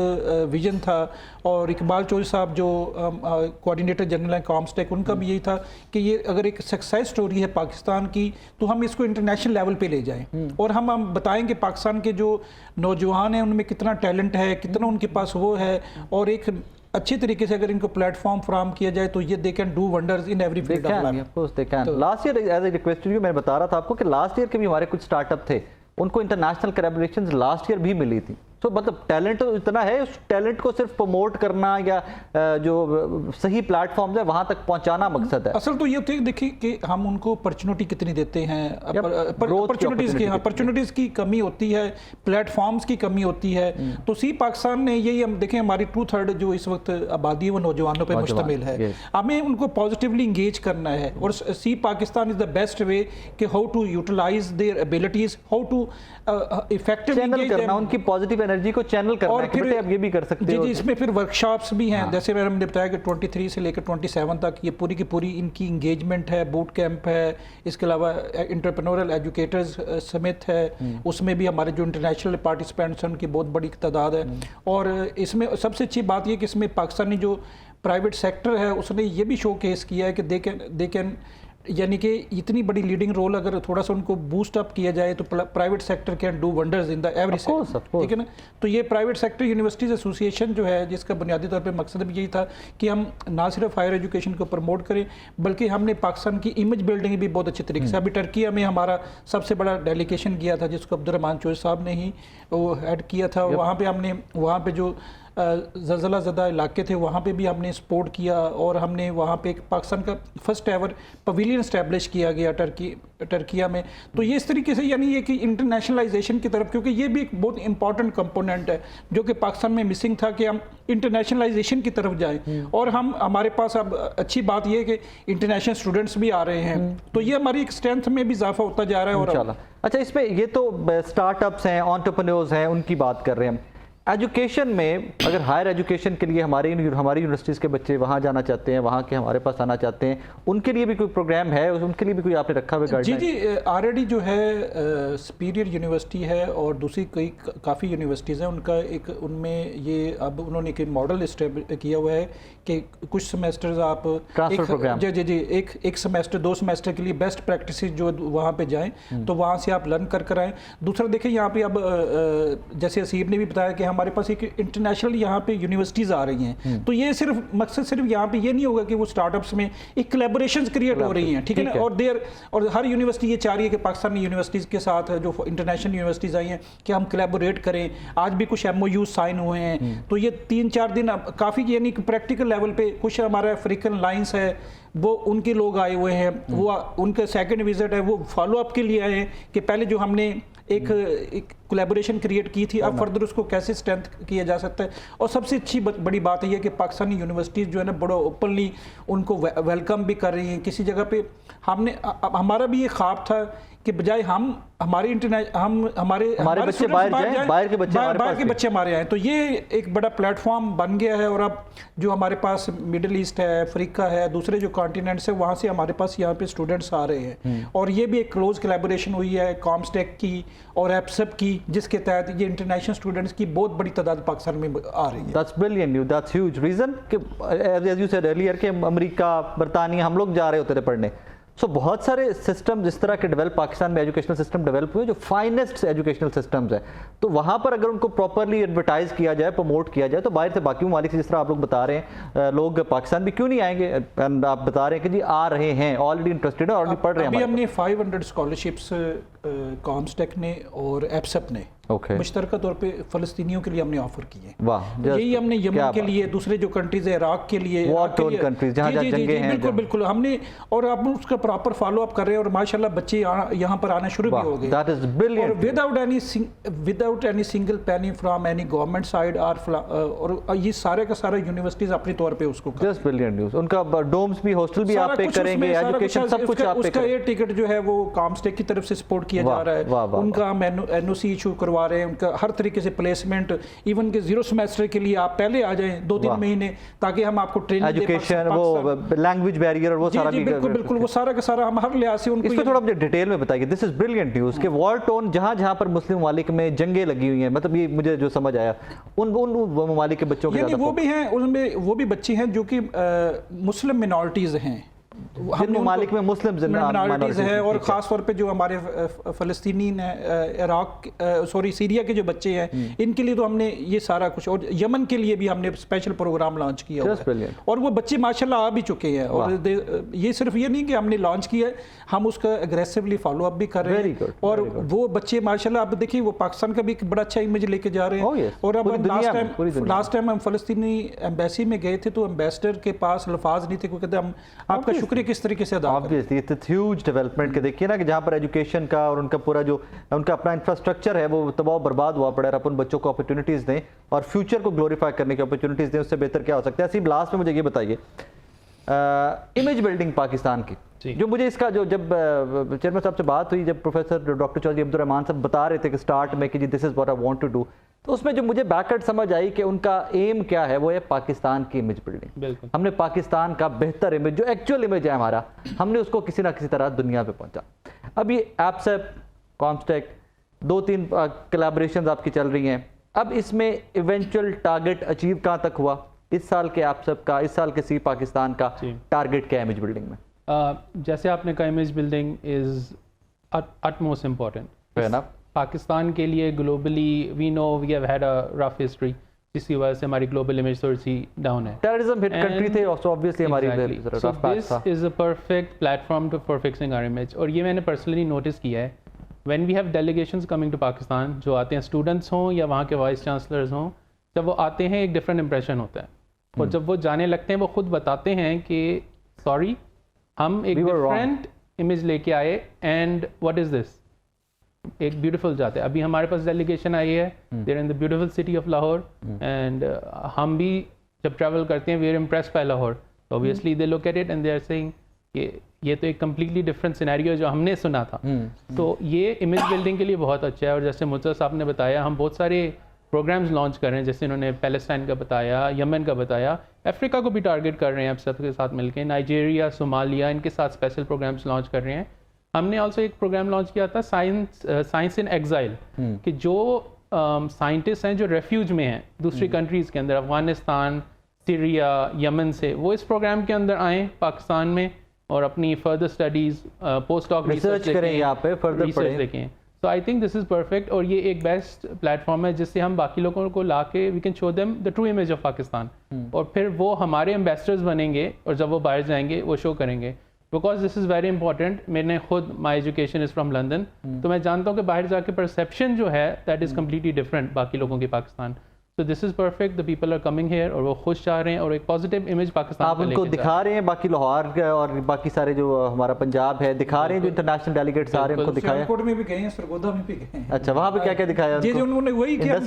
विजन था, और इकबाल चौधरी साहब जो कोऑर्डिनेटर जनरल हैं कॉम्स्टेक, उनका भी यही था कि ये अगर एक सक्सेस स्टोरी है पाकिस्तान की तो हम इसको इंटरनेशनल लेवल पे ले जाएं, और हम बताएंगे पाकिस्तान के जो नौजवान हैं उनमें कितना टैलेंट है, कितना उनके पास वो है, और एक अच्छे तरीके से अगर इनको प्लेटफॉर्म फराहम किया जाए तो ये they can do wonders in every field of life. Of course they can. Last year as a request you, मैं बता रहा था आपको कि लास्ट ईयर के भी हमारे कुछ स्टार्टअप थे, उनको इंटरनेशनल कोलैबोरेशंस लास्ट ईयर भी मिली थी। तो मतलब टैलेंट तो इतना है, उस टैलेंट को सिर्फ प्रमोट करना या जो सही प्लेटफॉर्म है वहां तक पहुंचाना मकसद है। असल तो ये देखिए कि हम उनको अपॉर्चुनिटी कितनी देते हैं, अपॉर्चुनिटीज़ की कमी होती है, प्लेटफॉर्म्स की कमी होती है। तो सी पाकिस्तान ने यही, हम देखें हमारी 2/3 जो इस वक्त आबादी है वो नौजवानों पर मुश्तमिल है। हमें उनको पॉजिटिवली इंगेज करना है, और see Pakistan is the best way कि how to utilise their abilities, how to effectively करना उनकी पॉजिटिव एनर्जी को चैनल करना। और फिर आप ये भी कर सकते हो। जी, इसमें फिर वर्कशॉप्स भी हैं। जैसे मैंने बताया कि 23 से लेकर 27 तक ये पूरी की पूरी इनकी इंगेजमेंट है, बूट कैंप है, इसके अलावा एंटरप्रेन्योरल एजुकेटर्स समिट है, उसमें भी हमारे जो इंटरनेशनल पार्टिसिपेंट्स हैं उनकी बहुत बड़ी तादाद है। और इसमें सबसे अच्छी बात ये कि इसमें पाकिस्तानी जो प्राइवेट सेक्टर है उसने ये भी शो केस किया है कि दे कैन यानी कि इतनी बड़ी लीडिंग रोल अगर थोड़ा सा उनको बूस्ट अप किया जाए तो private sector can do wonders in the every sector, ठीक है ना। तो ये प्राइवेट सेक्टर यूनिवर्सिटीज़ एसोसिएशन जो है, जिसका बुनियादी तौर पे मकसद भी यही था कि हम ना सिर्फ हायर एजुकेशन को प्रमोट करें, बल्कि हमने पाकिस्तान की इमेज बिल्डिंग भी बहुत अच्छे तरीके से, अभी टर्किया में हमारा सबसे बड़ा डेलीगेशन गया था जिसको अब्दुर्रहमान चौधरी साहब ने ही वो हेड किया था। वहाँ पर हमने वहाँ पर जो ज़लज़ला ज़दा इलाके थे वहाँ पे भी हमने सपोर्ट किया, और हमने वहाँ पे एक पाकिस्तान का फर्स्ट एवर पवेलियन इस्टेब्लिश किया गया टर्किया में। तो ये इस तरीके से यानी ये कि इंटरनेशनलाइजेशन की तरफ, क्योंकि ये भी एक बहुत इंपॉर्टेंट कंपोनेंट है जो कि पाकिस्तान में मिसिंग था कि हम इंटरनेशनलाइजेशन की तरफ जाएं। और हमारे पास अब अच्छी बात ये है कि इंटरनेशनल स्टूडेंट्स भी आ रहे हैं, तो ये हमारी एक स्ट्रेंथ में भी इजाफा होता जा रहा है। और अच्छा, इसमें ये तो स्टार्टअप्स हैं, एंटरप्रेन्योर्स हैं, उनकी बात कर रहे हैं हम। एजुकेशन में अगर हायर एजुकेशन के लिए हमारी यूनिवर्सिटीज़ के बच्चे वहाँ जाना चाहते हैं, वहाँ के हमारे पास आना चाहते हैं, उनके लिए भी कोई प्रोग्राम है, उनके लिए भी कोई आपने रखा हुआ गाइडलाइन? जी, ऑलरेडी जो है सुपीरियर यूनिवर्सिटी है और दूसरी कई काफ़ी यूनिवर्सिटीज़ हैं, उनका एक उनमें ये अब उन्होंने एक मॉडल किया हुआ है कि कुछ सेमेस्टर्स आप ट्रांसफर प्रोग्राम, जी एक सेमेस्टर 2 सेमेस्टर के लिए बेस्ट प्रैक्टिस जो वहाँ पे जाएं, तो वहाँ से आप लर्न कर आएँ। दूसरा देखिए यहाँ पे अब जैसे असीब ने भी बताया कि हमारे पास एक इंटरनेशनल यहाँ पे यूनिवर्सिटीज़ आ रही हैं, तो ये मकसद सिर्फ यहाँ पे ये नहीं होगा कि वो स्टार्टअप्स में एक कोलैबोरेशंस क्रिएट हो रही हैं, ठीक है ना। और हर यूनिवर्सिटी ये चाह रही है कि पाकिस्तानी यूनिवर्सिटीज़ के साथ जो इंटरनेशनल यूनिवर्सिटीज़ आई हैं कि हम कोलैबोरेट करें। आज भी कुछ MOU साइन हुए हैं, तो ये 3-4 दिन काफ़ी यानी प्रैक्टिकल लेवल पे कुछ हमारा अफ्रीकन लाइन्स है वो उनके लोग आए हुए हैं, वो उनका सेकंड विजिट है, वो फॉलो अप के लिए आए हैं कि पहले जो हमने एक कोलैबोरेशन क्रिएट की थी, अब फर्दर उसको कैसे स्ट्रेंथ किया जा सकता है। और सबसे अच्छी बड़ी बात है कि पाकिस्तानी यूनिवर्सिटीज़ जो है ना बड़ा ओपनली उनको वेलकम भी कर रही हैं। किसी जगह पे हमारा भी ये ख्वाब था कि बजाय हमारे बच्चे बाहर के बच्चे हमारे आए, तो ये एक बड़ा प्लेटफॉर्म बन गया है। और अब जो हमारे पास मिडिल ईस्ट है, अफ्रीका है, दूसरे जो कॉन्टिनेंट्स है, वहाँ से हमारे पास यहाँ पे स्टूडेंट्स आ रहे हैं। और ये भी एक क्लोज कोलैबोरेशन हुई है कॉम्स्टेक की और एप्सप की, जिसके तहत ये इंटरनेशनल स्टूडेंट्स की बहुत बड़ी तादाद पाकिस्तान में आ रही है। That's brilliant news, that's huge reason कि as you said earlier कि अमेरिका, बरतानिया हम लोग जा रहे होते थे पढ़ने। बहुत सारे सिस्टम जिस तरह के डेवलप पाकिस्तान में एजुकेशनल सिस्टम डेवलप हुए जो फाइनेस्ट एजुकेशनल सिस्टम्स है, तो वहाँ पर अगर उनको प्रॉपरली एडवर्टाइज किया जाए, प्रमोट किया जाए, तो बाहर से बाकी ममालिक से जिस तरह आप लोग बता रहे हैं लोग पाकिस्तान भी क्यों नहीं आएंगे। एंड आप बता रहे हैं कि जी आ रहे हैं, ऑलरेडी इंटरेस्टेड है, ऑलरेडी पढ़ रहे हैं। अभी हमने 500 स्कॉलरशिप्स कॉम्स्टेक ने और एप्सप ने Okay. मुश्तरका तौर पे फ़लस्तीनियों के लिए हमने ऑफर किए। वाह, यही हमने यमन के लिए, दूसरे जो कंट्रीज है, इराक के लिए, War torn countries, जहाँ जहाँ जंगें हैं, बिल्कुल बिल्कुल हमने, और अब उसका प्रॉपर फॉलो अप कर रहे हैं, और माशाल्लाह बच्चे यहाँ पर आना शुरू भी हो गए। That is brilliant. और without any single penny from any government side और ये सारे का सारा यूनिवर्सिटीज अपने तौर पे उसको जस्ट ब्रिलियंट न्यूज़। उनका डोम्स भी, हॉस्टल भी आप पे करेंगे, एजुकेशन सब कुछ आप पे उसका करेंगे। एयर टिकट जो है वो कॉमस्टेक की तरफ से सपोर्ट किया जा रहा है। वाह, वाह, उनका हम एनओसी इशू करवा रहे हैं, उनका हर तरीके से प्लेसमेंट, इवन के 0 सेमेस्टर के लिए आप पहले आ जाएं 2-3 महीने, ताकि हम आपको ट्रेनिंग दे। एजुकेशन, वो लैंग्वेज बैरियर और वो सारा भी बिल्कुल बिल्कुल, वो सारा का सारा हम हर लिहाज से उनको। इसको थोड़ा मुझे डिटेल में बताइए। दिस इज ब्रिलियंट न्यूज़ कि वॉर टोन जहाँ जहाँ पर मुस्लिम ममालिक में जंगें लगी हुई हैं, मतलब ये मुझे जो समझ आया, उन ममालिक के बच्चों के वो भी हैं, उनमें वो भी बच्चे हैं जो कि मुस्लिम मिनॉरिटीज़ हैं, जिन ममालिक में मुस्लिम मिनॉरिटीज़ हैं, और ख़ास तौर पे जो हमारे फ़लस्तीनी इराक सीरिया के जो बच्चे हैं, इनके लिए तो हमने ये सारा कुछ, और यमन के लिए भी हमने स्पेशल प्रोग्राम लॉन्च किया हुआ है, और वो बच्चे माशाल्लाह आ भी चुके हैं। और ये सिर्फ ये नहीं कि हमने लॉन्च किया है, हम उसका एग्रेसिवली फॉलो अप भी कर रहे हैं, और वो बच्चे माशाल्लाह, अब देखिए वो पाकिस्तान का भी एक बड़ा अच्छा इमेज लेके जा रहे हैं। और अब लास्ट टाइम हम फ़लस्तीनी एम्बेसी में गए थे, तो एम्बेसडर के पास अल्फाज नहीं थे, को कहते हम आपका शुक्रिया किस तरीके से अदा करें। ऑब्वियसली इट्स ह्यूज डेवलपमेंट के देखिए ना, कि जहाँ पर एजुकेशन का और उनका पूरा जो उनका अपना इंफ्रास्ट्रक्चर है वो तबाह बर्बाद हुआ पड़ा है, अपन बच्चों को अपॉर्चुनिटीज़ दें और फ्यूचर को ग्लोरीफाई करने की अपॉर्चुनिटीज़ दें, उससे बेहतर क्या हो सकता है। ऐसी लास्ट में मुझे ये बताइए, इमेज बिल्डिंग पाकिस्तान की, जो मुझे इसका जो जब चेयरमैन साहब से बात हुई, जब प्रोफेसर डॉक्टर चौधरी अब्दुर्रहमान साहब बता रहे थे कि स्टार्ट में कि जी this is what I want to do, तो उसमें जो मुझे बैकवर्ड समझ आई कि उनका एम क्या है, वो है पाकिस्तान की इमेज बिल्डिंग। हमने पाकिस्तान का बेहतर इमेज, जो एक्चुअल इमेज है हमारा, हमने उसको किसी ना किसी तरह दुनिया पे पहुंचा। अब ये एप्सएप, कॉमस्टेक, 2-3 कोलैबोरेशंस आपकी चल रही हैं, अब इसमें इवेंचुअल टारगेट अचीव कहाँ तक हुआ? इस साल के एप्सएप का, इस साल के सी पाकिस्तान का टारगेट क्या है इमेज बिल्डिंग में? जैसे आपने कहा, image building is utmost important। Pakistan के लिए globally we know we have had a rough history, जिसकी वजह से हमारी ग्लोबल इमेज थोड़ी सी डाउन है। टेररिज्म हिट कंट्री थे, सो ऑब्वियसली हमारी so this is a perfect platform for fixing our image. और ये मैंने पर्सनली नोटिस किया है, when we have delegations coming to Pakistan, जो आते हैं स्टूडेंट्स हों या वहाँ के वाइस चांसलर्स हों, जब वो आते हैं एक डिफरेंट इंप्रेशन होता है, और जब वो जाने लगते हैं वो खुद बताते हैं कि सॉरी, हम एक डिफरेंट इमेज लेके आए, एंड व्हाट इज दिस, एक ब्यूटीफुल जाते हैं। अभी हमारे पास डेलीगेशन आई है, there in the beautiful city of Lahore, and हम भी जब ट्रैवल करते हैं we are impressed by Lahore, obviously they look at it and they are saying कि ये तो एक कम्प्लीटली डिफरेंट सिनेरियो जो हमने सुना था। तो ये इमेज बिल्डिंग के लिए बहुत अच्छा है। और जैसे मुर्तज़ा साहब ने बताया, हम बहुत सारे प्रोग्राम्स लॉन्च कर रहे हैं, जैसे इन्होंने पैलेस्टाइन का बताया, यमन का बताया, अफ्रीका को भी टारगेट कर रहे हैं आप सबके साथ मिलकर, नाइजीरिया, सोमालिया, इनके साथ स्पेशल प्रोग्राम्स लॉन्च कर रहे हैं। हमने ऑल्सो एक प्रोग्राम लॉन्च किया था, साइंस इन एग्जाइल, कि जो साइंटिस्ट हैं जो रेफ्यूज में हैं दूसरी कंट्रीज़ के अंदर, अफगानिस्तान, सीरिया, यमन से, वो इस प्रोग्राम के अंदर आएँ पाकिस्तान में और अपनी further studies, post doc research करें, यहाँ पे फर्दर पढ़ें, देखें। So I think this is perfect, और ये एक बेस्ट प्लेटफॉर्म है जिससे हम बाकी लोगों को ला के we can show them the true image of Pakistan, और फिर वो हमारे एम्बेसडर्स बनेंगे, और जब वो बाहर जाएंगे वो शो करेंगे। Because this is very important. मैंने खुद, my education is from London, तो मैं जानता हूँ कि बाहर जाके परसेप्शन जो है दैट इज़ कम्प्लीटली डिफरेंट बाकी लोगों के Pakistan. So this is perfect, the people are coming here, और वो खुश चाह रहे हैं, और एक पॉजिटिव इमेज पाकिस्तान आप उनको दिखा रहे हैं, बाकी लाहौर और बाकी सारे जो हमारा पंजाब है दिखा रहे हैं, जो इंटरनेशनल डेलीगेट्स आ रहे हैं उनको दिखाया। सियालकोट में भी गए हैं, सरगोदा में भी गए हैं। अच्छा, वहाँ पे क्या क्या दिखाया? जी उन्होंने वही किया,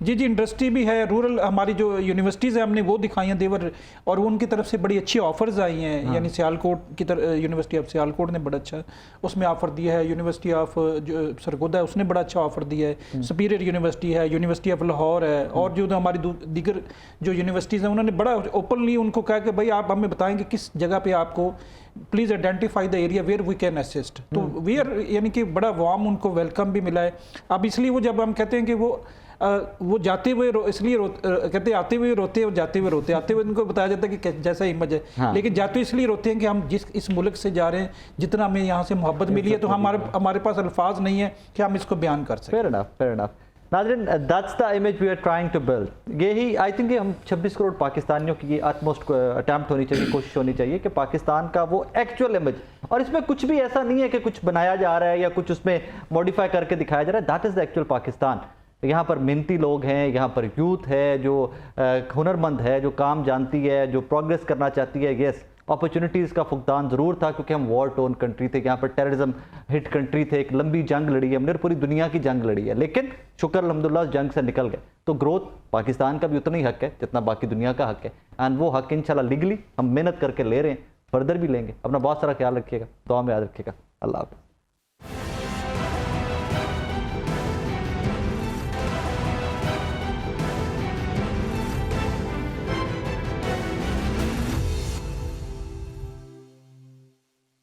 जी इंडस्ट्री भी है, रूरल हमारी जो यूनिवर्सिटीज़ है हमने वो दिखाई हैं देवर, और उनकी तरफ से बड़ी अच्छी ऑफर्स आई हैं। यानी सियालकोट की तरफ यूनिवर्सिटी ऑफ सियालकोट ने बड़ा अच्छा उसमें ऑफर दिया है, यूनिवर्सिटी ऑफ जो सरगोदा है उसने बड़ा अच्छा ऑफर दिया है, सुपीरियर यूनिवर्सिटी है, यूनिवर्सिटी ऑफ लाहौर है, और जो हमारी दीगर जो यूनिवर्सिटीज़ हैं उन्होंने बड़ा ओपनली उनको कहा कि भाई आप हमें बताएं कि किस जगह पे आपको please identify the area where we can assist. तो वी आर, यानी कि बड़ा वार्म उनको वेलकम भी मिला है। अब इसलिए वो जब हम कहते हैं कि वो जाते हुए इसलिए कहते हैं आते हुए रोते और जाते हुए रोते, आते हुए उनको बताया जाता है कि जैसा इमेज है, हाँ। लेकिन जाते हुए इसलिए रोते हैं कि हम जिस इस मुल्क से जा रहे हैं, जितना हमें यहाँ से मोहब्बत मिली है, तो हमारे पास अल्फाज नहीं है कि हम इसको बयान कर सकें। Fair enough. नाज़रीन, that's the image we are trying to build. यही आई थिंक हम 26 करोड़ पाकिस्तानियों की अटमोस्ट अटैम्प्ट होनी चाहिए, कोशिश होनी चाहिए कि पाकिस्तान का वो एक्चुअल इमेज, और इसमें कुछ भी ऐसा नहीं है कि कुछ बनाया जा रहा है या कुछ उसमें मॉडिफाई करके दिखाया जा रहा है। That is the actual Pakistan. यहाँ पर मेहनती लोग हैं, यहाँ पर यूथ है जो हुनरमंद है, जो काम जानती है, जो प्रोग्रेस करना चाहती है। येस, अपॉर्चुनिटीज़ का फुकदान ज़रूर था क्योंकि हम वॉर टोन कंट्री थे, यहाँ पर टेररिज्म हिट कंट्री थे, एक लंबी जंग लड़ी है हमने और पूरी दुनिया की जंग लड़ी है, लेकिन शुक्र अल्हम्दुलिल्लाह जंग से निकल गए। तो ग्रोथ पाकिस्तान का भी उतना ही हक है जितना बाकी दुनिया का हक है, एंड वो हक इंशाल्लाह लीगली हम मेहनत करके ले रहे हैं, फर्दर भी लेंगे। अपना बहुत सारा ख्याल रखिएगा, दुआ में याद रखिएगा। अल्लाह हाफ़िज़।